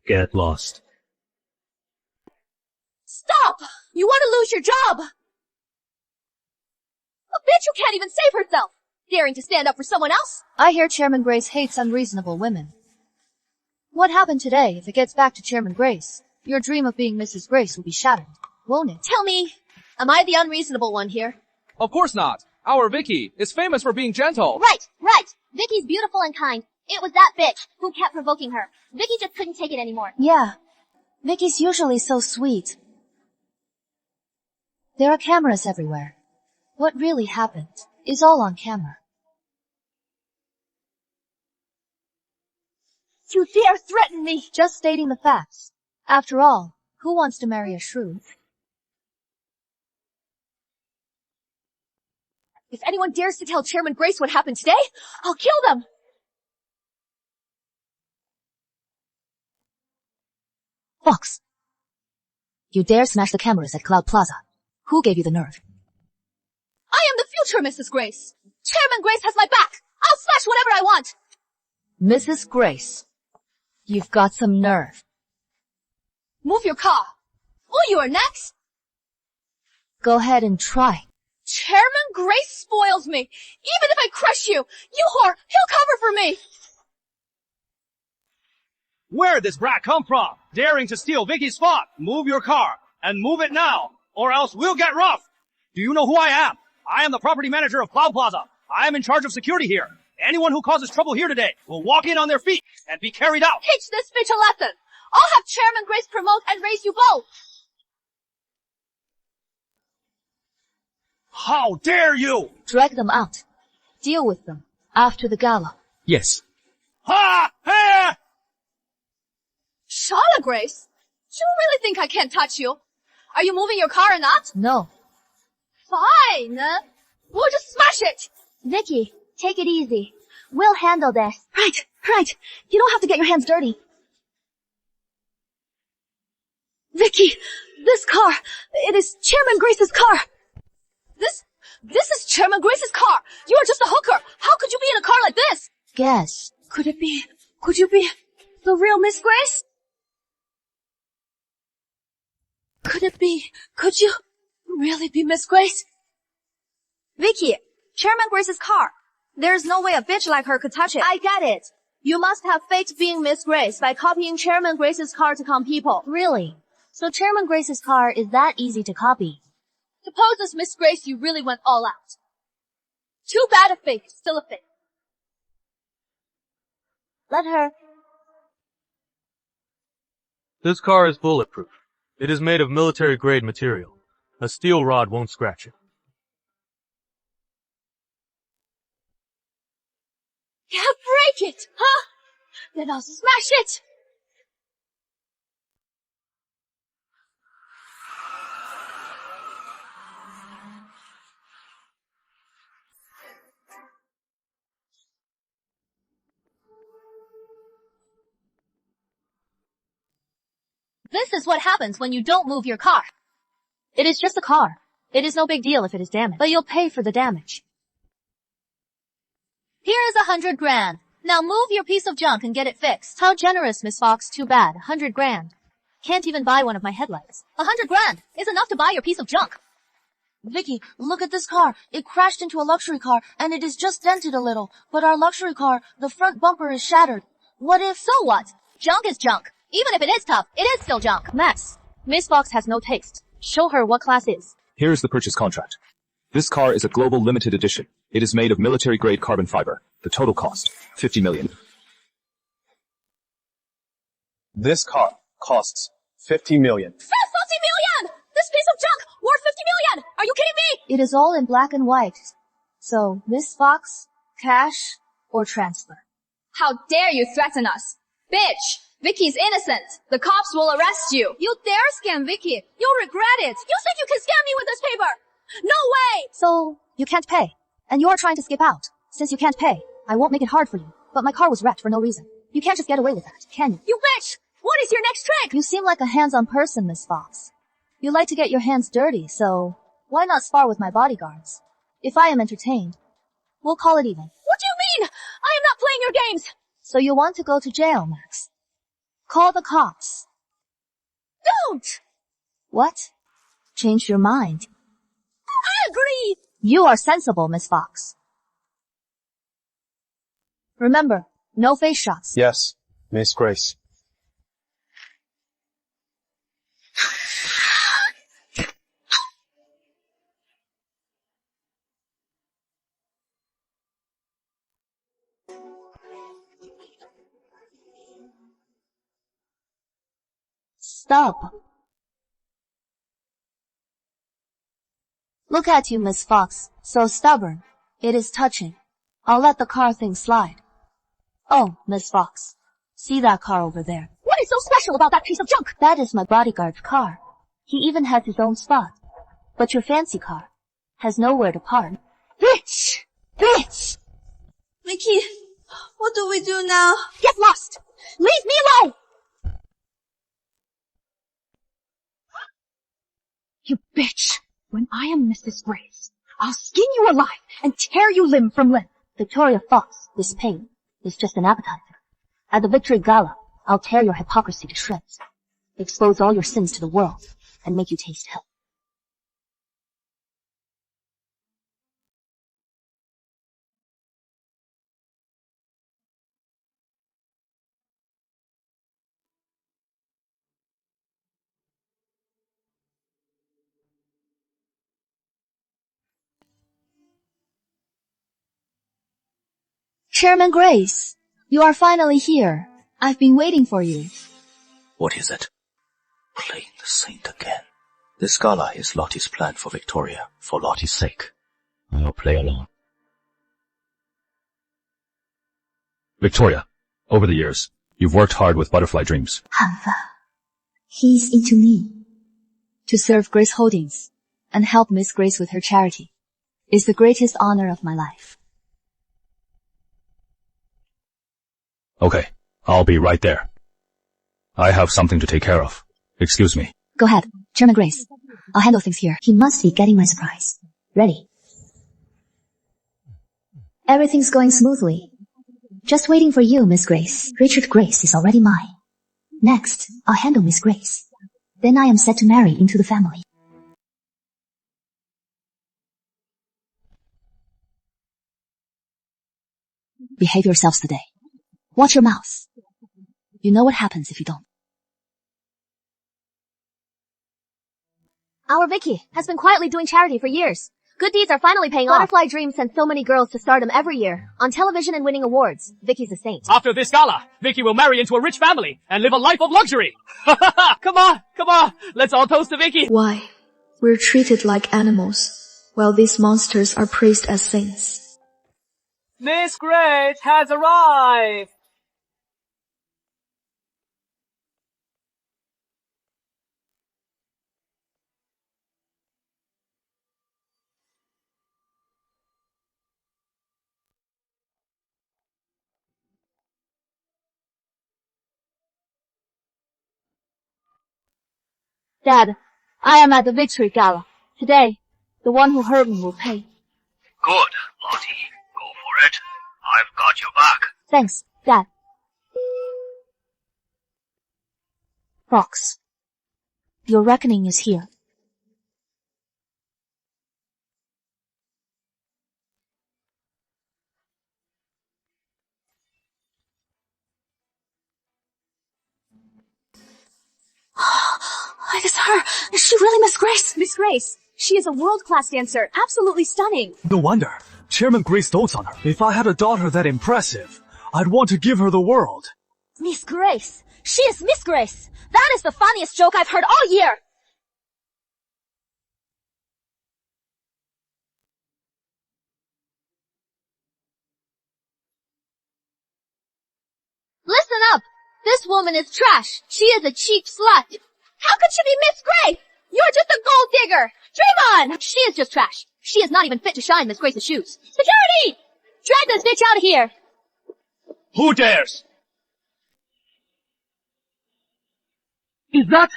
S13: Get lost.
S7: You want to lose your job! A bitch who can't even save herself! Daring to stand up for someone else?
S8: I hear Chairman Grace hates unreasonable women. What happened today, if it gets back to Chairman Grace, your dream of being Mrs. Grace will be shattered, won't it?
S7: Tell me, am I the unreasonable one here?
S14: Of course not. Our Vicky is famous for being gentle.
S4: Right. Vicky's beautiful and kind. It was that bitch who kept provoking her. Vicky just couldn't take it anymore.
S8: Yeah. Vicky's usually so sweet. There are cameras everywhere. What really happened is all on camera.
S7: You dare threaten me!
S8: Just stating the facts. After all, who wants to marry a shrew?
S7: If anyone dares to tell Chairman Grace what happened today, I'll kill them!
S8: Fox! You dare smash the cameras at Cloud Plaza. Who gave you the nerve?
S7: I am the future Mrs. Grace! Chairman Grace has my back! I'll smash whatever I want!
S8: Mrs. Grace, you've got some nerve.
S7: Move your car! Or you are next!
S8: Go ahead and try.
S7: Chairman Grace spoils me! Even if I crush you, you whore, he'll cover for me!
S13: Where'd this brat come from? Daring to steal Vicky's spot. Move your car. And move it now, or else we'll get rough. Do you know who I am? I am the property manager of Cloud Plaza. I am in charge of security here. Anyone who causes trouble here today will walk in on their feet and be carried out.
S7: Teach this bitch a lesson! I'll have Chairman Grace promote and raise you both!
S13: How dare you!
S8: Drag them out. Deal with them after the gala.
S1: Yes.
S13: Ha! Ha!
S7: Charlotte Grace? You really think I can't touch you? Are you moving your car or not?
S8: No.
S7: Fine! We'll just smash it!
S4: Vicky, take it easy. We'll handle this.
S8: Right. You don't have to get your hands dirty.
S7: Vicky, this car, it is Chairman Grace's car. This is Chairman Grace's car. You are just a hooker. How could you be in a car like this?
S8: Guess.
S7: Could you be the real Miss Grace? Could you really be Miss Grace?
S4: Vicky, Chairman Grace's car. There's no way a bitch like her could touch it.
S7: I get it. You must have faked being Miss Grace by copying Chairman Grace's car to con people.
S8: Really? So Chairman Grace's car is that easy to copy?
S7: Suppose as Miss Grace you really went all out. Too bad a fake is still a fake.
S4: Let her.
S10: This car is bulletproof. It is made of military-grade material. A steel rod won't scratch it.
S7: Yeah, break it, huh? Then I'll smash it!
S8: This is what happens when you don't move your car. It is just a car. It is no big deal if it is damaged, but you'll pay for the damage. Here is 100 grand. Now move your piece of junk and get it fixed. How generous, Miss Fox. Too bad. 100 grand. Can't even buy one of my headlights. 100 grand is enough to buy your piece of junk. Vicky, look at this car. It crashed into a luxury car, and it is just dented a little. But our luxury car, the front bumper is shattered. What if... So what? Junk is junk. Even if it is tough, it is still junk. Max, Miss Fox has no taste. Show her what class is.
S1: Here is the purchase contract. This car is a global limited edition. It is made of military-grade carbon fiber. The total cost, 50 million.
S2: This car costs 50 million.
S7: 50 million! This piece of junk worth 50 million! Are you kidding me?
S8: It is all in black and white. So, Miss Fox, cash or transfer?
S7: How dare you threaten us? Bitch! Vicky's innocent. The cops will arrest you. You dare scam Vicky. You'll regret it. You think you can scam me with this paper? No way!
S8: So, you can't pay. And you're trying to skip out. Since you can't pay, I won't make it hard for you. But my car was wrecked for no reason. You can't just get away with that, can you?
S7: You bitch! What is your next trick?
S8: You seem like a hands-on person, Miss Fox. You like to get your hands dirty, so why not spar with my bodyguards? If I am entertained, we'll call it even.
S7: What do you mean? I am not playing your games!
S8: So you want to go to jail, Max? Call the cops.
S7: Don't!
S8: What?
S4: Change your mind. I agree! You are sensible, Miss Fox. Remember, no face shots.
S3: Yes, Miss Grace.
S4: Stop. Look at you, Miss Fox. So stubborn. It is touching. I'll let the car thing slide. Oh, Miss Fox. See that car over there?
S8: What is so special about that piece of junk?
S4: That is my bodyguard's car. He even has his own spot. But your fancy car has nowhere to park.
S8: Bitch! Bitch!
S7: Vicky, what do we do now?
S8: Get lost! Leave me alone! You bitch! When I am Mrs. Grace, I'll skin you alive and tear you limb from limb.
S4: Victoria Fox, this pain is just an appetizer. At the Victory Gala, I'll tear your hypocrisy to shreds, expose all your sins to the world, and make you taste hell. Chairman Grace, you are finally here. I've been waiting for you.
S15: What is it? Playing the saint again. This gala is Lottie's plan for Victoria. For Lottie's sake, I'll play along.
S1: Victoria, over the years, you've worked hard with Butterfly Dreams.
S4: Hanfa, he's into me. To serve Grace Holdings and help Miss Grace with her charity is the greatest honor of my life.
S1: Okay, I'll be right there. I have something to take care of. Excuse me.
S4: Go ahead, Chairman Grace. I'll handle things here. He must be getting my surprise. Ready? Everything's going smoothly. Just waiting for you, Miss Grace. Richard Grace is already mine. Next, I'll handle Miss Grace. Then I am set to marry into the family. Behave yourselves today. Watch your mouth. You know what happens if you don't.
S16: Our Vicky has been quietly doing charity for years. Good deeds are finally paying off. Butterfly Dreams sends so many girls to stardom every year, on television and winning awards. Vicky's a saint.
S13: After this gala, Vicky will marry into a rich family and live a life of luxury. Come on, let's all toast to Vicky.
S7: Why? We're treated like animals, while these monsters are praised as saints.
S13: Miss Grace has arrived.
S16: Dad, I am at the Victory Gala. Today, the one who hurt me will pay.
S17: Good, Lottie. Go for it. I've got your back.
S16: Thanks, Dad.
S4: Fox, your reckoning is here.
S8: It is her. Is she really Miss Grace?
S16: Miss Grace, she is a world-class dancer, absolutely stunning.
S3: No wonder. Chairman Grace dotes on her. If I had a daughter that impressive, I'd want to give her the world.
S16: Miss Grace. She is Miss Grace. That is the funniest joke I've heard all year. Listen up. This woman is trash. She is a cheap slut. How could she be Miss Grace? You're just a gold digger. Dream on. She is just trash. She is not even fit to shine Miss Grace's shoes. Security! Drag this bitch out of here.
S13: Who dares?
S3: Is that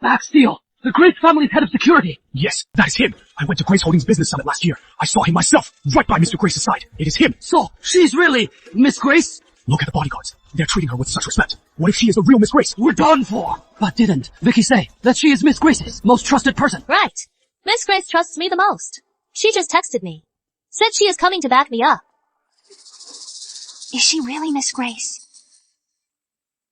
S3: Max Steele, the Grace family's head of security? Yes, that is him. I went to Grace Holdings Business Summit last year. I saw him myself, right by Mr. Grace's side. It is him. So, she's really Miss Grace? Look at the bodyguards. They're treating her with such respect. What if she is the real Miss Grace? We're done for! But didn't Vicky say that she is Miss Grace's most trusted person?
S4: Right. Miss Grace trusts me the most. She just texted me. Said she is coming to back me up.
S6: Is she really Miss Grace?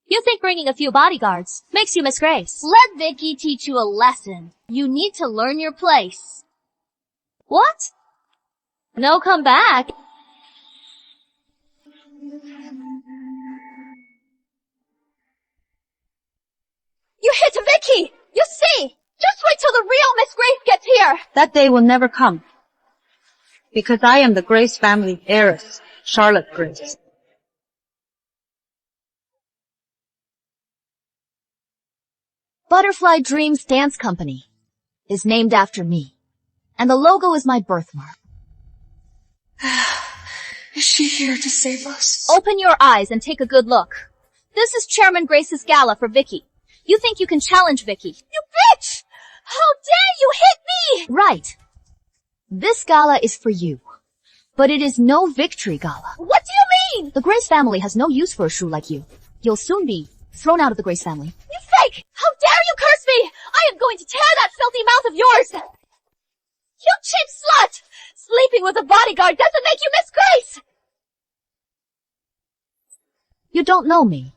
S4: You think bringing a few bodyguards makes you Miss Grace?
S16: Let Vicky teach you a lesson. You need to learn your place.
S4: What? No come back.
S16: You hit Vicky! You see! Just wait till the real Miss Grace gets here!
S8: That day will never come. Because I am the Grace family heiress, Charlotte Grace.
S4: Butterfly Dreams Dance Company is named after me, and the logo is my birthmark.
S7: Is she here to save us?
S16: Open your eyes and take a good look. This is Chairman Grace's gala for Vicky. You think you can challenge Vicky? You bitch! How dare you hit me!
S4: Right. This gala is for you, but it is no victory gala.
S16: What do you mean?
S4: The Grace family has no use for a shrew like you. You'll soon be thrown out of the Grace family.
S16: You fake! How dare you curse me! I am going to tear that filthy mouth of yours! You cheap slut! Sleeping with a bodyguard doesn't make you Miss Grace!
S4: You don't know me,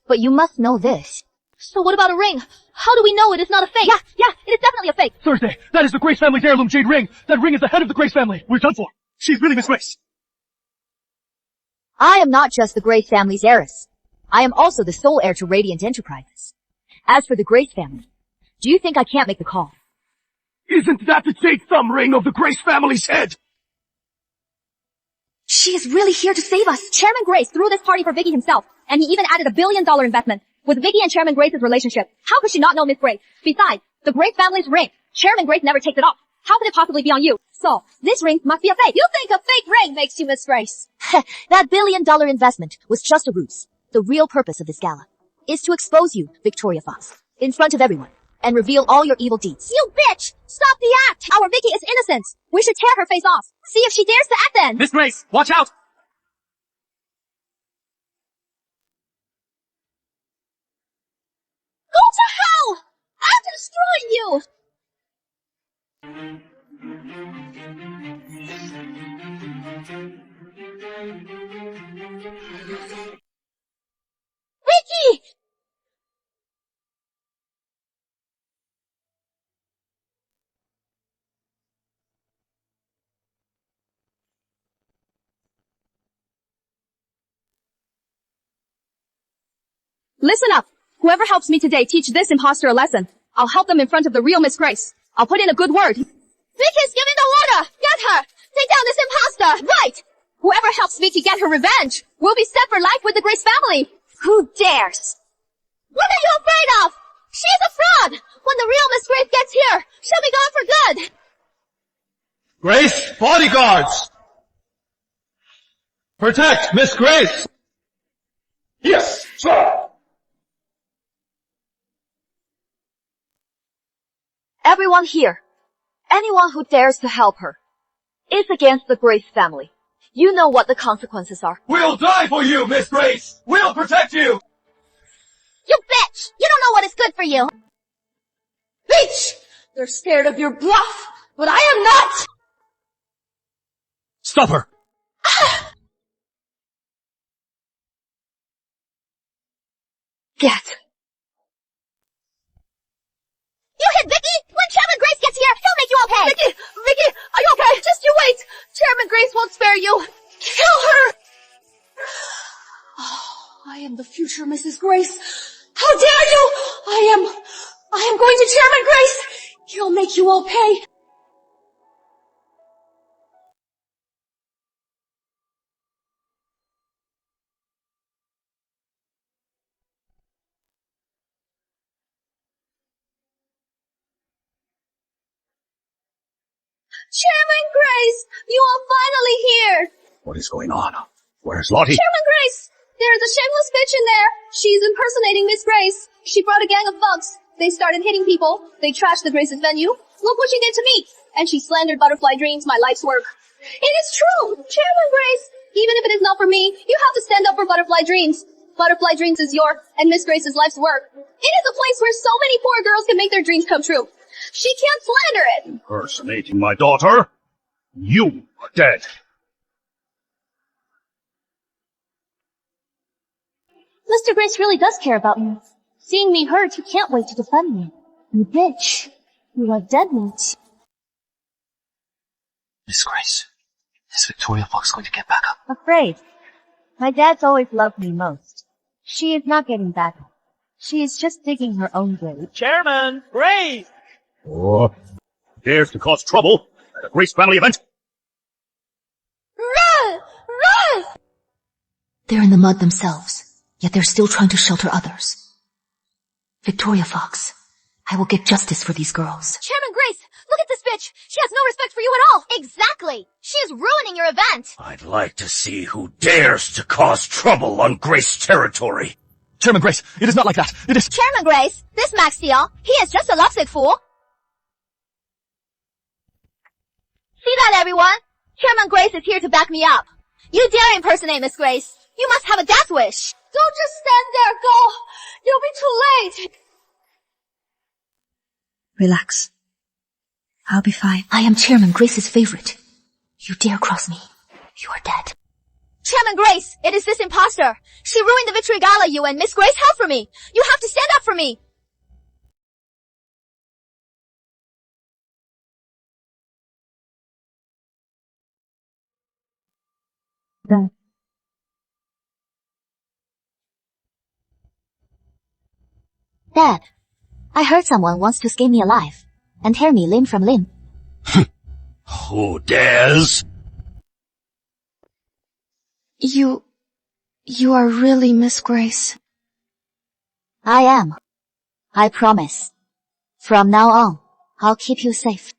S4: but you must know this.
S16: So what about a ring? How do we know it is not a fake? Yeah, it is definitely a fake.
S3: Thursday, that is the Grace family's heirloom jade ring. That ring is the head of the Grace family. We're done for. She's really Miss Grace.
S4: I am not just the Grace family's heiress. I am also the sole heir to Radiant Enterprises. As for the Grace family, do you think I can't make the call?
S3: Isn't that the jade thumb ring of the Grace family's head?
S4: She is really here to save us. Chairman Grace threw this party for Vicky himself, and he even added $1 billion investment. With Vicky and Chairman Grace's relationship, how could she not know Miss Grace? Besides, the Grace family's ring. Chairman Grace never takes it off. How could it possibly be on you? So, this ring must be a fake.
S16: You think a fake ring makes you Miss Grace?
S4: That $1 billion investment was just a ruse. The real purpose of this gala is to expose you, Victoria Fox, in front of everyone, and reveal all your evil deeds.
S16: You bitch! Stop the act! Our Vicky is innocent! We should tear her face off. See if she dares to act then!
S3: Miss Grace, watch out!
S16: Go to hell! I'll destroy you! Vicky!
S18: Listen up. Whoever helps me today teach this imposter a lesson. I'll help them in front of the real Miss Grace. I'll put in a good word.
S16: Vicky's giving the order! Get her! Take down this imposter!
S18: Right! Whoever helps Vicky get her revenge will be set for life with the Grace family.
S16: Who dares? What are you afraid of? She's a fraud! When the real Miss Grace gets here, she'll be gone for good!
S10: Grace, bodyguards! Protect Miss Grace!
S11: Yes, sir!
S4: Everyone here, anyone who dares to help her, is against the Grace family. You know what the consequences are.
S11: We'll die for you, Miss Grace! We'll protect you!
S16: You bitch! You don't know what is good for you!
S7: Bitch! They're scared of your bluff, but I am not!
S3: Stop her!
S4: Get.
S16: You hit Vicky! When Chairman Grace gets here, he'll make you okay!
S7: Vicky, are you okay? Just you wait! Chairman Grace won't spare you! Kill her! Oh, I am the future Mrs. Grace. How dare you! I am going to Chairman Grace! He'll make you all pay!
S16: Chairman Grace! You are finally here!
S5: What is going on? Where's Lottie?
S16: Chairman Grace! There is a shameless bitch in there! She's impersonating Miss Grace! She brought a gang of thugs. They started hitting people. They trashed the Grace's venue. Look what she did to me! And she slandered Butterfly Dreams, my life's work. It is true! Chairman Grace! Even if it is not for me, you have to stand up for Butterfly Dreams.
S7: Butterfly Dreams is your and Miss Grace's life's work. It is a place where so many poor girls can make their dreams come true. She can't slander it.
S5: Impersonating my daughter? You are dead.
S16: Mr. Grace really does care about me. Seeing me hurt, he can't wait to defend me. You bitch. You are dead meat.
S15: Miss Grace, is Victoria Fox going to get back up?
S9: Afraid. My dad's always loved me most. She is not getting back up. She is just digging her own grave.
S13: Chairman, Grace!
S5: Oh, dares to cause trouble at a Grace family event?
S16: Run! Run!
S8: They're in the mud themselves, yet they're still trying to shelter others. Victoria Fox, I will get justice for these girls.
S16: Chairman Grace, look at this bitch! She has no respect for you at all! Exactly! She is ruining your event!
S17: I'd like to see who dares to cause trouble on Grace territory.
S11: Chairman Grace, it is not like that. It is—
S16: Chairman Grace, this Max Steel, he is just a lovesick fool. See that, everyone? Chairman Grace is here to back me up. You dare impersonate Miss Grace. You must have a death wish. Don't just stand there, go! You'll be too late!
S8: Relax. I'll be fine. I am Chairman Grace's favorite. You dare cross me, you are dead.
S16: Chairman Grace, it is this imposter. She ruined the Victory Gala you and Miss Grace held for me. You have to stand up for me.
S4: Dad, I heard someone wants to skin me alive and tear me limb from limb.
S17: Who dares?
S7: You are really Miss Grace.
S4: I am. I promise. From now on, I'll keep you safe.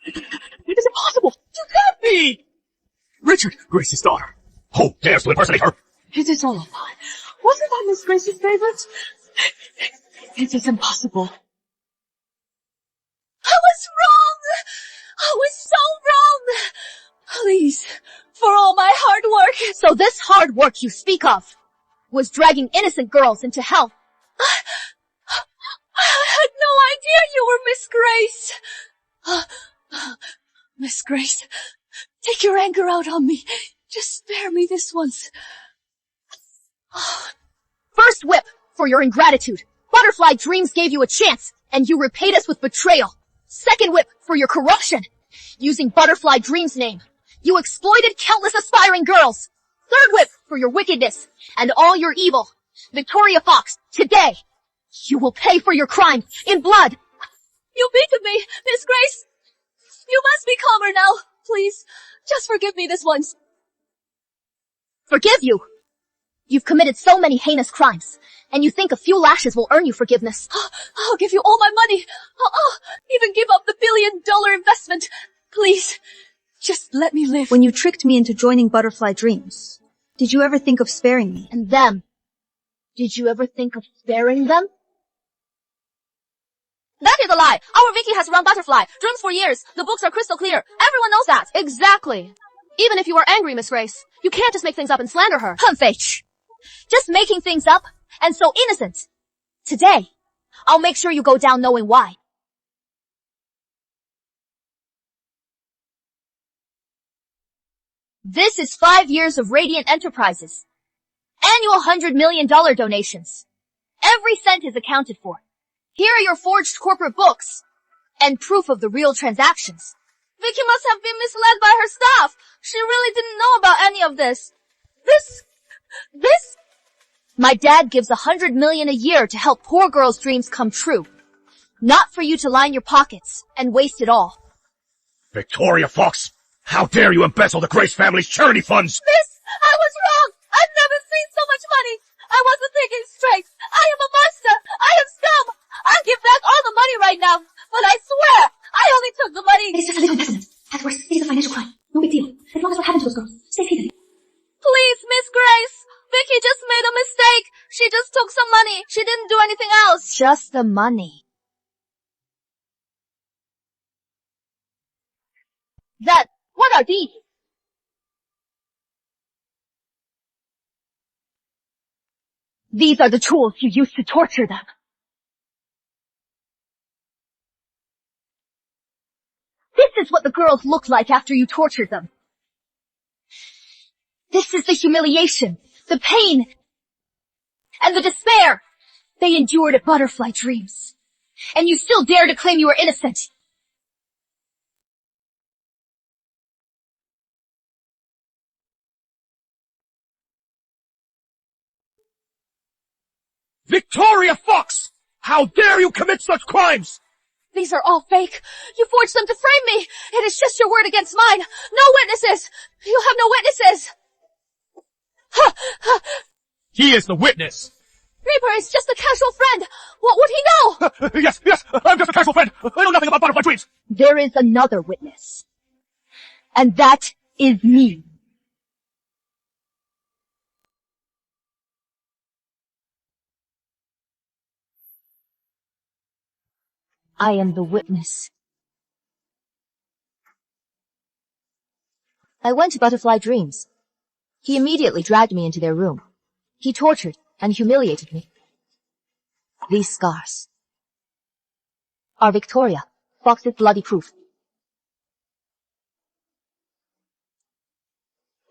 S3: It is impossible! You can't be! Richard, Grace's daughter.
S5: Who dares to impersonate her?
S3: It is all a lie. Wasn't I Miss Grace's favorite? It is impossible.
S16: I was wrong! I was so wrong! Please, for all my hard work. So this hard work you speak of was dragging innocent girls into hell. I had no idea you were Miss Grace.
S3: Miss Grace, take your anger out on me. Just spare me this once.
S16: First whip for your ingratitude. Butterfly Dreams gave you a chance, and you repaid us with betrayal. Second whip for your corruption. Using Butterfly Dreams' name, you exploited countless aspiring girls. Third whip for your wickedness and all your evil. Victoria Fox, today, you will pay for your crimes in blood. You beat me, Miss Grace. You must be calmer now. Please, just forgive me this once. Forgive you? You've committed so many heinous crimes, and you think a few lashes will earn you forgiveness. I'll give you all my money. I'll even give up the $1 billion investment. Please, just let me live.
S8: When you tricked me into joining Butterfly Dreams, did you ever think of sparing me?
S16: And them? Did you ever think of sparing them? That is a lie. Our Vicky has run Butterfly Dreams for years. The books are crystal clear. Everyone knows that. Exactly. Even if you are angry, Miss Grace, you can't just make things up and slander her. Fetch. Just making things up, and so innocent. Today, I'll make sure you go down knowing why. This is 5 years of Radiant Enterprises. Annual $100 million donations. Every cent is accounted for. Here are your forged corporate books, and proof of the real transactions. Vicky must have been misled by her staff. She really didn't know about any of this. This? My dad gives $100 million a year to help poor girls' dreams come true. Not for you to line your pockets and waste it all.
S5: Victoria Fox, how dare you embezzle the Grace family's charity funds?
S16: Miss, I was wrong. I've never seen so much money. I wasn't thinking straight. I am a monster. I am scum. I'll give back all the money right now. But I swear, I only took the money.
S8: It's just a legal precedent. At worst, it is a financial crime. No big deal. As long as what happened to those girls stays hidden.
S16: Please, Miss Grace. Vicky just made a mistake. She just took some money. She didn't do anything else. Just the money. Then, what are these?
S4: These are the tools you used to torture them. This is what the girls look like after you tortured them. This is the humiliation, the pain, and the despair they endured at Butterfly Dreams. And you still dare to claim you were innocent.
S11: Victoria Fox! How dare you commit such crimes!
S18: These are all fake. You forged them to frame me. It is just your word against mine. No witnesses. You have no witnesses.
S11: He is the witness!
S18: Reaper is just a casual friend. What would he know?
S11: Yes, I'm just a casual friend. I know nothing about Butterfly Dreams.
S4: There is another witness. And that is me. I am the witness. I went to Butterfly Dreams. He immediately dragged me into their room. He tortured and humiliated me. These scars are Victoria Fox's bloody proof.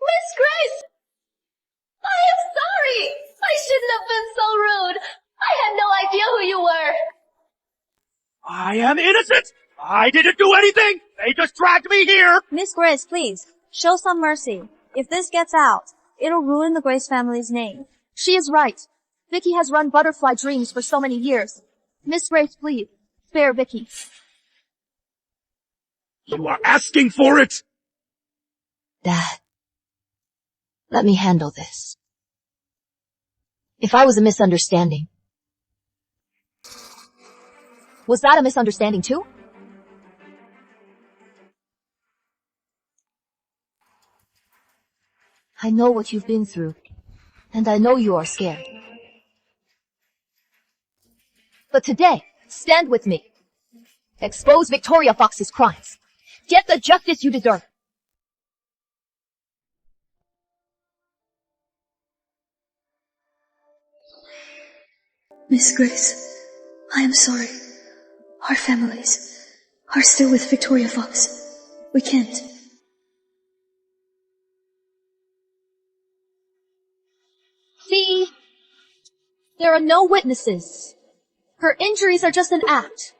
S16: Miss Grace! I am sorry! I shouldn't have been so rude. I had no idea who you were.
S11: I am innocent! I didn't do anything! They just dragged me here!
S19: Miss Grace, please, show some mercy. If this gets out, it'll ruin the Grace family's name.
S18: She is right. Vicky has run Butterfly Dreams for so many years. Miss Grace, please, spare Vicky.
S11: You are asking for it!
S4: Dad, let me handle this. If I was a misunderstanding, was that a misunderstanding too? I know what you've been through, and I know you are scared. But today, stand with me. Expose Victoria Fox's crimes. Get the justice you deserve.
S7: Miss Grace, I am sorry. Our families are still with Victoria Fox. We can't.
S18: See? There are no witnesses. Her injuries are just an act.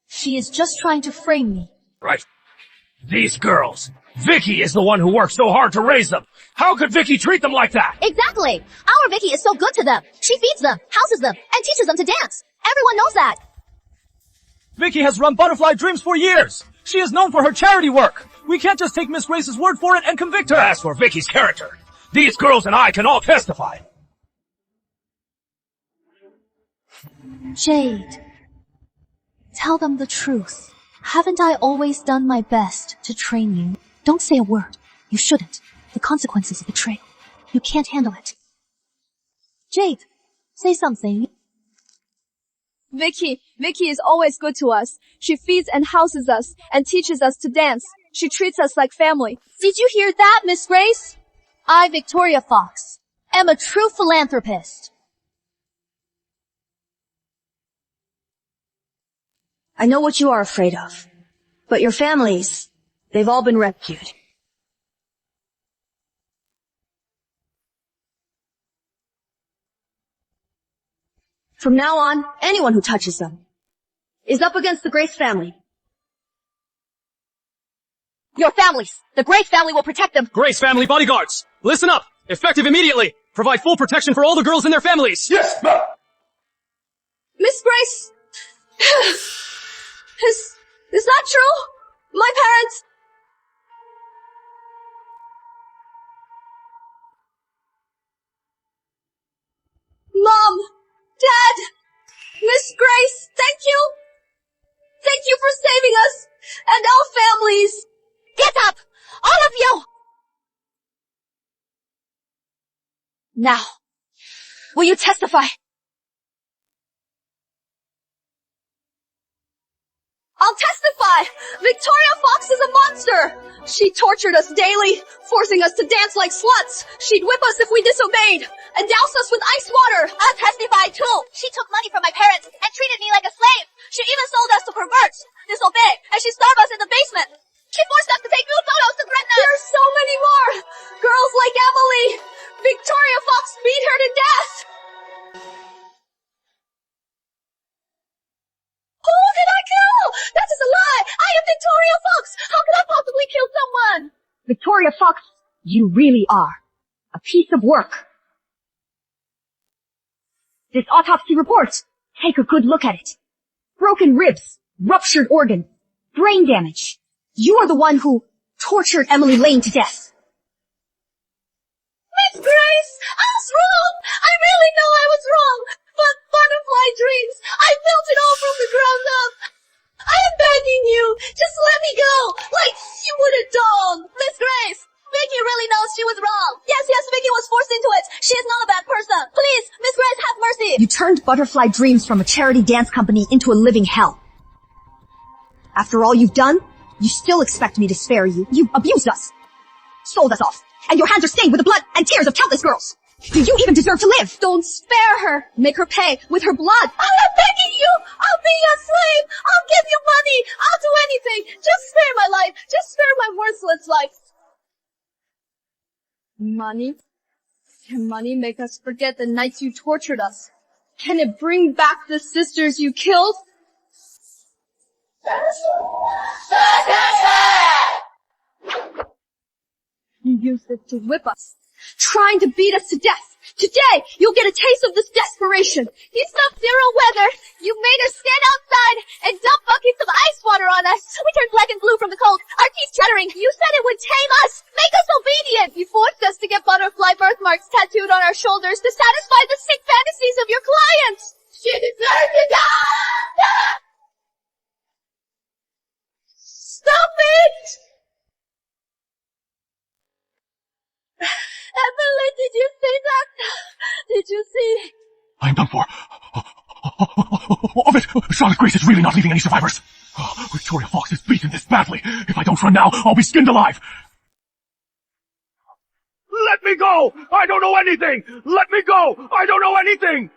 S18: She is just trying to frame me.
S11: Right. These girls. Vicky is the one who worked so hard to raise them. How could Vicky treat them like that?
S4: Exactly! Our Vicky is so good to them. She feeds them, houses them, and teaches them to dance. Everyone knows that.
S12: Vicky has run Butterfly Dreams for years. She is known for her charity work. We can't just take Miss Grace's word for it and convict her.
S11: As for Vicky's character, these girls and I can all testify.
S18: Jade, tell them the truth. Haven't I always done my best to train you? Don't say a word. You shouldn't. The consequences of betrayal. You can't handle it. Jade, say something.
S7: Vicky is always good to us. She feeds and houses us and teaches us to dance. She treats us like family.
S18: Did you hear that, Miss Grace? I, Victoria Fox, am a true philanthropist.
S8: I know what you are afraid of, but your families, they've all been rescued. From now on, anyone who touches them is up against the Grace family.
S18: Your families! The Grace family will protect them!
S12: Grace family bodyguards! Listen up! Effective immediately! Provide full protection for all the girls and their families!
S11: Yes, ma'am!
S7: Miss Grace! Is that true? My parents... Mom! Dad! Miss Grace, thank you! Thank you for saving us and our families!
S18: Get up! All of you! Now, will you testify?
S7: I'll testify! Victoria Fox is a monster! She tortured us daily, forcing us to dance like sluts. She'd whip us if we disobeyed, and douse us with ice water.
S16: I'll testify too. She took money from my parents and treated me like a slave. She even sold us to perverts, disobey, and she starved us in the basement. She forced us to take nude photos to threaten us.
S7: There's so many more! Girls like Emily! Victoria Fox beat her to death! Who did I kill? That is a lie! I am Victoria Fox! How could I possibly kill someone?
S4: Victoria Fox, you really are a piece of work. This autopsy report, take a good look at it. Broken ribs, ruptured organs, brain damage. You are the one who tortured Emily Lane to death.
S7: Miss Grace, I was wrong! I really know I was wrong! But butterfly dreams, I built it all from the ground up! I am begging you, just let me go, like you would a dog!
S16: Miss Grace, Vicky really knows she was wrong. Yes, Vicky was forced into it. She is not a bad person. Please, Miss Grace, have mercy.
S4: You turned Butterfly Dreams from a charity dance company into a living hell. After all you've done, you still expect me to spare you. You abused us, sold us off, and your hands are stained with the blood and tears of countless girls. Do you even deserve to live?
S7: Don't spare her. Make her pay with her blood. I am begging you. I'll be your slave. I'll give you money. I'll do anything. Just spare my life. Just spare my worthless life. Money? Can money make us forget the nights you tortured us? Can it bring back the sisters you killed? You used it to whip us, trying to beat us to death. Today, you'll get a taste of this desperation.
S16: You sub-zero weather. You made us stand outside and dump buckets of ice water on us. We turned black and blue from the cold, our teeth chattering. You said it would tame us, make us obedient.
S7: You forced us to get butterfly birthmarks tattooed on our shoulders to satisfy the sick fantasies of your clients. She deserves to die! Stop it! Emily, did you see that? Did you see?
S3: I am done for. Of it! Charlotte Grace is really not leaving any survivors. Victoria Fox is beaten this badly. If I don't run now, I'll be skinned alive. Let me go! I don't know anything! Let me go! I don't know anything!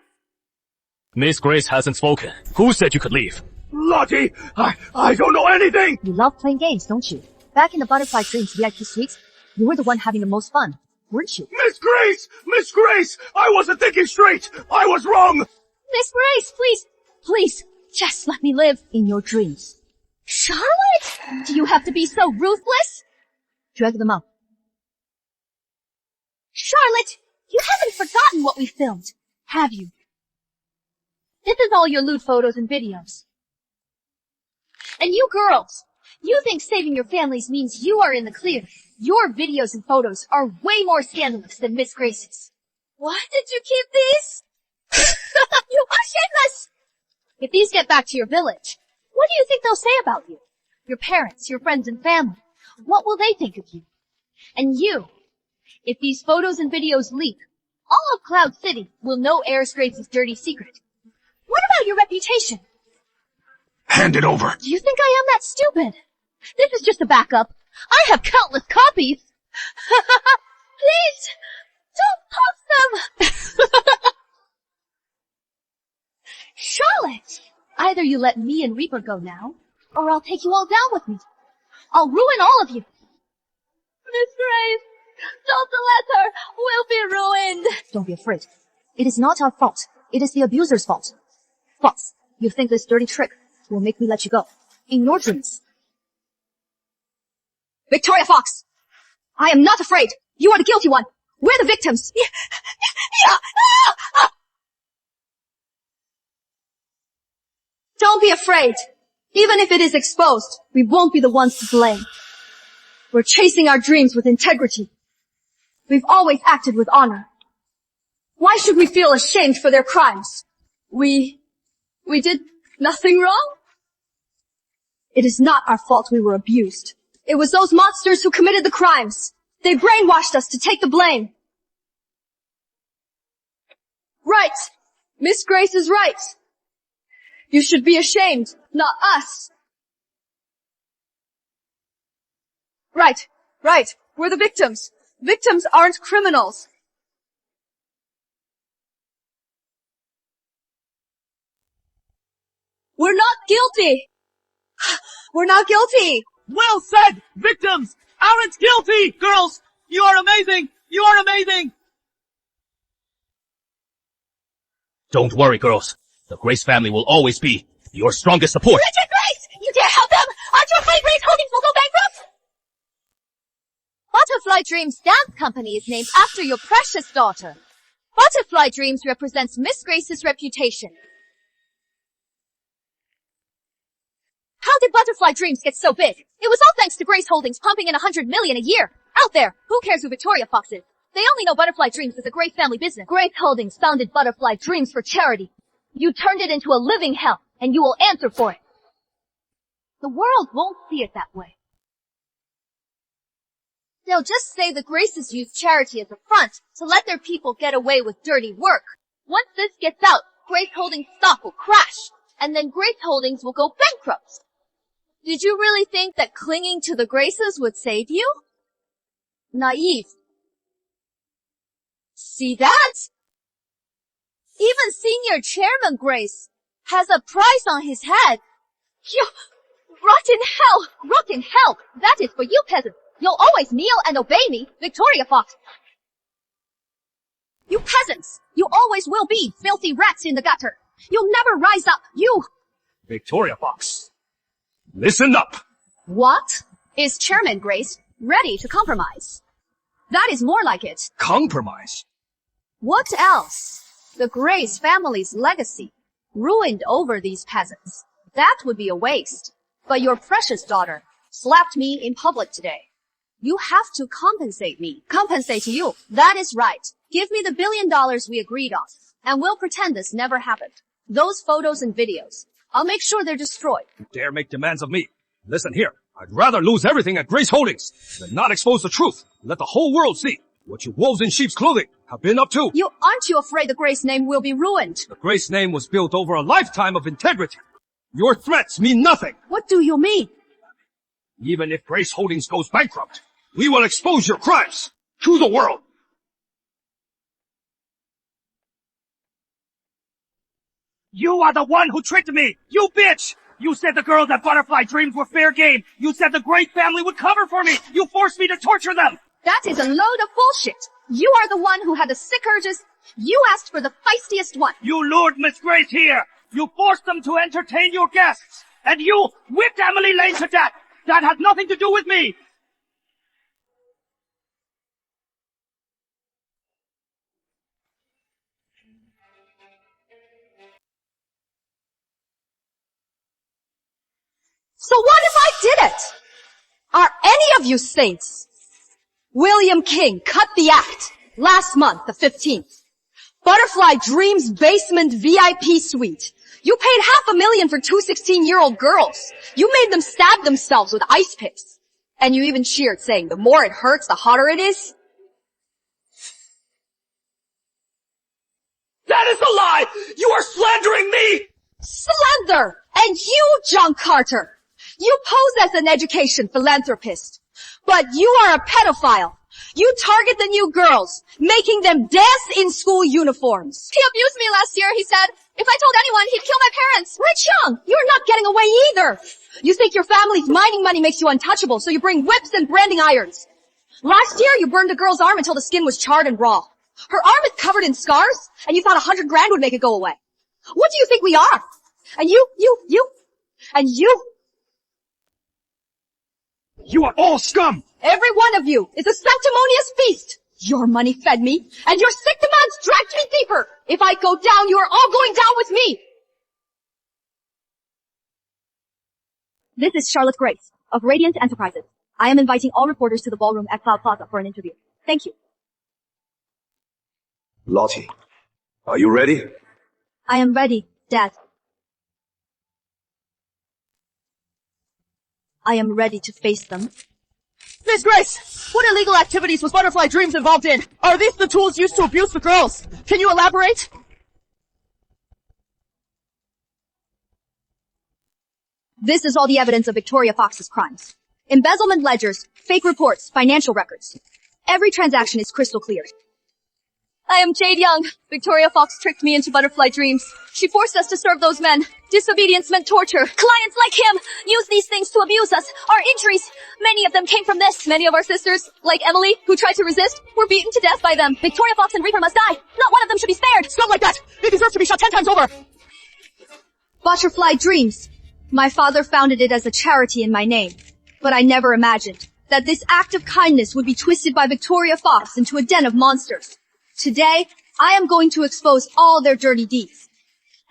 S2: Miss Grace hasn't spoken. Who said you could leave?
S3: Lottie! I don't know anything!
S8: You love playing games, don't you? Back in the Butterfly Dreams VIP suites, you were the one having the most fun, weren't you?
S3: Miss Grace! Miss Grace! I wasn't thinking straight! I was wrong!
S8: Miss Grace, please, just let me live in your dreams.
S16: Charlotte? Do you have to be so ruthless?
S8: Drag them up.
S16: Charlotte, you haven't forgotten what we filmed, have you? This is all your lewd photos and videos. And you girls, you think saving your families means you are in the clear. Your videos and photos are way more scandalous than Miss Grace's.
S7: Why did you keep these?
S16: You are shameless! If these get back to your village, what do you think they'll say about you? Your parents, your friends and family. What will they think of you? And you, if these photos and videos leak, all of Cloud City will know Ares Grace's dirty secret. What about your reputation?
S3: Hand it over.
S16: Do you think I am that stupid? This is just a backup. I have countless copies.
S7: Please, don't post them.
S16: Charlotte, either you let me and Reaper go now, or I'll take you all down with me. I'll ruin all of you.
S7: Miss Grace, don't let her. We'll be ruined.
S8: Don't be afraid. It is not our fault. It is the abuser's fault. Fox, you think this dirty trick will make me let you go? In your dreams.
S4: Victoria Fox! I am not afraid. You are the guilty one. We're the victims.
S7: Don't be afraid. Even if it is exposed, we won't be the ones to blame. We're chasing our dreams with integrity. We've always acted with honor. Why should we feel ashamed for their crimes? We did nothing wrong? It is not our fault we were abused. It was those monsters who committed the crimes. They brainwashed us to take the blame. Right. Miss Grace is right. You should be ashamed, not us. Right. We're the victims. Victims aren't criminals. We're not guilty. We're not guilty.
S3: Well said! Victims aren't guilty! Girls, you are amazing! You are amazing!
S11: Don't worry, girls. The Grace family will always be your strongest support.
S16: Richard Grace! You dare help them? Aren't you afraid Grace Holdings will go bankrupt? Butterfly Dreams Dance Company is named after your precious daughter. Butterfly Dreams represents Miss Grace's reputation. How did Butterfly Dreams get so big? It was all thanks to Grace Holdings pumping in $100 million a year. Out there, who cares who Victoria Fox is? They only know Butterfly Dreams is a Grace family business. Grace Holdings founded Butterfly Dreams for charity. You turned it into a living hell, and you will answer for it. The world won't see it that way. They'll just say the Graces use charity as a front to let their people get away with dirty work. Once this gets out, Grace Holdings stock will crash, and then Grace Holdings will go bankrupt. Did you really think that clinging to the Graces would save you? Naive. See that? Even Senior Chairman Grace has a price on his head. Rot in hell! That is for you peasants. You'll always kneel and obey me, Victoria Fox. You peasants, you always will be filthy rats in the gutter. You'll never rise up, you...
S5: Victoria Fox, listen up.
S7: What? Is Chairman Grace ready to compromise? That is more like it.
S5: Compromise?
S7: What else? The Grace family's legacy, ruined over these peasants. That would be a waste. But your precious daughter slapped me in public today. You have to compensate me. Compensate you. That is right. Give me the $1 billion we agreed on, and we'll pretend this never happened. Those photos and videos, I'll make sure they're destroyed.
S5: You dare make demands of me? Listen here, I'd rather lose everything at Grace Holdings than not expose the truth and let the whole world see what you wolves in sheep's clothing have been up to.
S7: Aren't you afraid the Grace name will be ruined?
S5: The Grace name was built over a lifetime of integrity. Your threats mean nothing.
S7: What do you mean?
S5: Even if Grace Holdings goes bankrupt, we will expose your crimes to the world.
S3: You are the one who tricked me! You bitch! You said the girls at Butterfly Dreams were fair game. You said the Grace family would cover for me. You forced me to torture them.
S7: That is a load of bullshit. You are the one who had the sick urges. You asked for the feistiest one.
S3: You lured Miss Grace here. You forced them to entertain your guests. And you whipped Emily Lane to death. That had nothing to do with me.
S7: So what if I did it? Are any of you saints? William King cut the act last month, the 15th. Butterfly Dreams basement VIP suite. You paid $500,000 for two 16-year-old girls. You made them stab themselves with ice picks. And you even cheered, saying the more it hurts, the hotter it is.
S3: That is a lie! You are slandering me!
S7: Slander! And you, John Carter! You pose as an education philanthropist, but you are a pedophile. You target the new girls, making them dance in school uniforms.
S16: He abused me last year, he said. If I told anyone, he'd kill my parents.
S7: Rich Young, you're not getting away either. You think your family's mining money makes you untouchable, so you bring whips and branding irons. Last year, you burned a girl's arm until the skin was charred and raw. Her arm is covered in scars, and you thought $100 grand would make it go away. What do you think we are? And you.
S3: You are all scum!
S7: Every one of you is a sanctimonious beast! Your money fed me, and your sick demands dragged me deeper! If I go down, you are all going down with me!
S4: This is Charlotte Grace of Radiant Enterprises. I am inviting all reporters to the ballroom at Cloud Plaza for an interview. Thank you.
S5: Lottie, are you ready?
S4: I am ready, Dad. I am ready to face them.
S3: Miss Grace, what illegal activities was Butterfly Dreams involved in? Are these the tools used to abuse the girls? Can you elaborate?
S4: This is all the evidence of Victoria Fox's crimes. Embezzlement ledgers, fake reports, financial records. Every transaction is crystal clear.
S7: I am Jade Young. Victoria Fox tricked me into butterfly dreams. She forced us to serve those men. Disobedience meant torture.
S4: Clients like him use these things to abuse us. Our injuries, many of them came from this.
S7: Many of our sisters, like Emily, who tried to resist, were beaten to death by them.
S4: Victoria Fox and Reaper must die. Not one of them should be spared.
S12: Stop like that! They deserve to be shot 10 times over!
S4: Butterfly Dreams. My father founded it as a charity in my name. But I never imagined that this act of kindness would be twisted by Victoria Fox into a den of monsters. Today, I am going to expose all their dirty deeds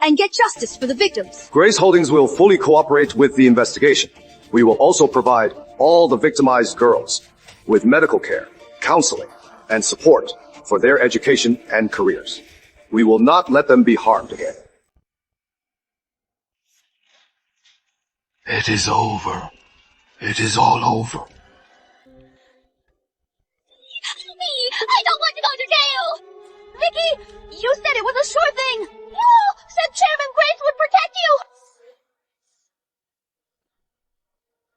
S4: and get justice for the victims.
S5: Grace Holdings will fully cooperate with the investigation. We will also provide all the victimized girls with medical care, counseling, and support for their education and careers. We will not let them be harmed again.
S15: It is over. It is all over.
S16: I don't want to go to jail! Vicky, you said it was a sure thing! You said Chairman Grace would protect you!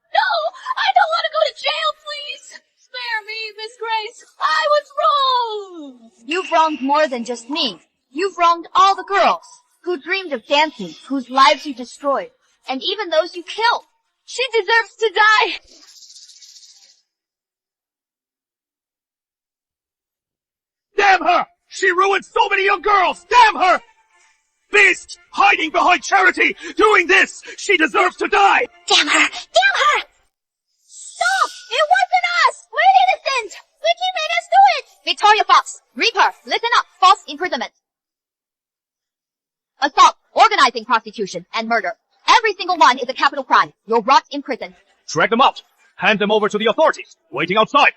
S16: No! I don't want to go to jail, please! Spare me, Miss Grace! I was wrong!
S9: You've wronged more than just me. You've wronged all the girls who dreamed of dancing, whose lives you destroyed, and even those you killed.
S7: She deserves to die!
S3: Damn her! She ruined so many young girls! Damn her! Beast! Hiding behind charity! Doing this! She deserves to die!
S16: Damn her! Damn her! Stop! It wasn't us! We're innocent! Vicky made us do it! Victoria Fox, Reaper, listen up! False imprisonment. Assault, organizing prostitution, and murder. Every single one is a capital crime. You'll rot in prison.
S3: Drag them out! Hand them over to the authorities! Waiting outside!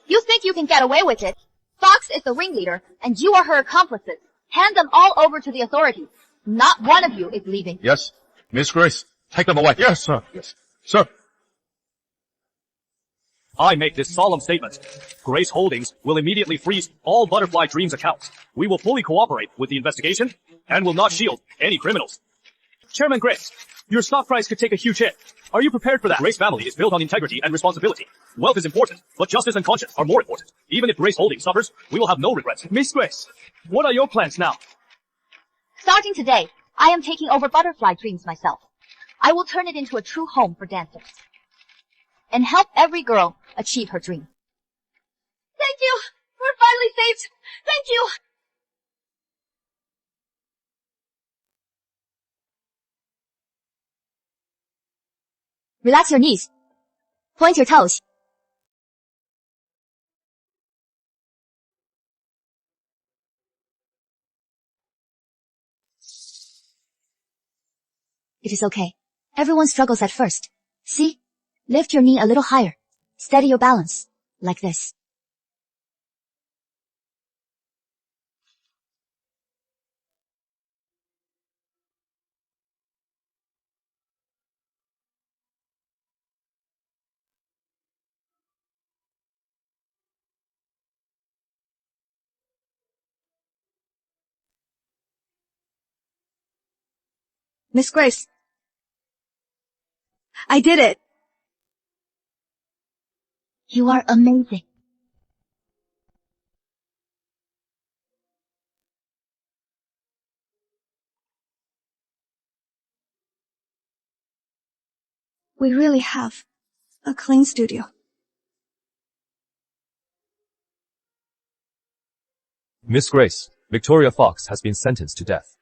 S16: You think you can get away with it? Fox is the ringleader, and you are her accomplices. Hand them all over to the authorities. Not one of you is leaving.
S2: Yes, Miss Grace, take them away. Yes, sir. Yes, sir.
S3: I make this solemn statement. Grace Holdings will immediately freeze all Butterfly Dreams accounts. We will fully cooperate with the investigation and will not shield any criminals. Chairman Grace, your stock price could take a huge hit. Are you prepared for that? Grace family is built on integrity and responsibility. Wealth is important, but justice and conscience are more important. Even if Grace Holdings suffers, we will have no regrets.
S12: Miss Grace, what are your plans now?
S16: Starting today, I am taking over Butterfly Dreams myself. I will turn it into a true home for dancers. And help every girl achieve her dream.
S7: Thank you! We're finally saved! Thank you!
S4: Relax your knees. Point your toes. It is okay. Everyone struggles at first. See? Lift your knee a little higher. Steady your balance. Like this.
S7: Miss Grace. I did it!
S4: You are amazing.
S7: We really have a clean studio.
S1: Miss Grace, Victoria Fox has been sentenced to death,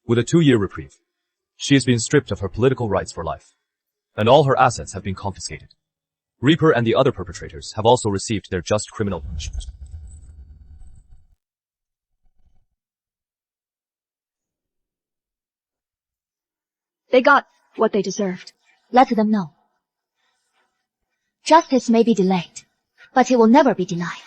S1: with a 2-year reprieve. She has been stripped of her political rights for life, and all her assets have been confiscated. Reaper and the other perpetrators have also received their just criminal punishment.
S7: They got what they deserved.
S4: Let them know. Justice may be delayed, but it will never be denied.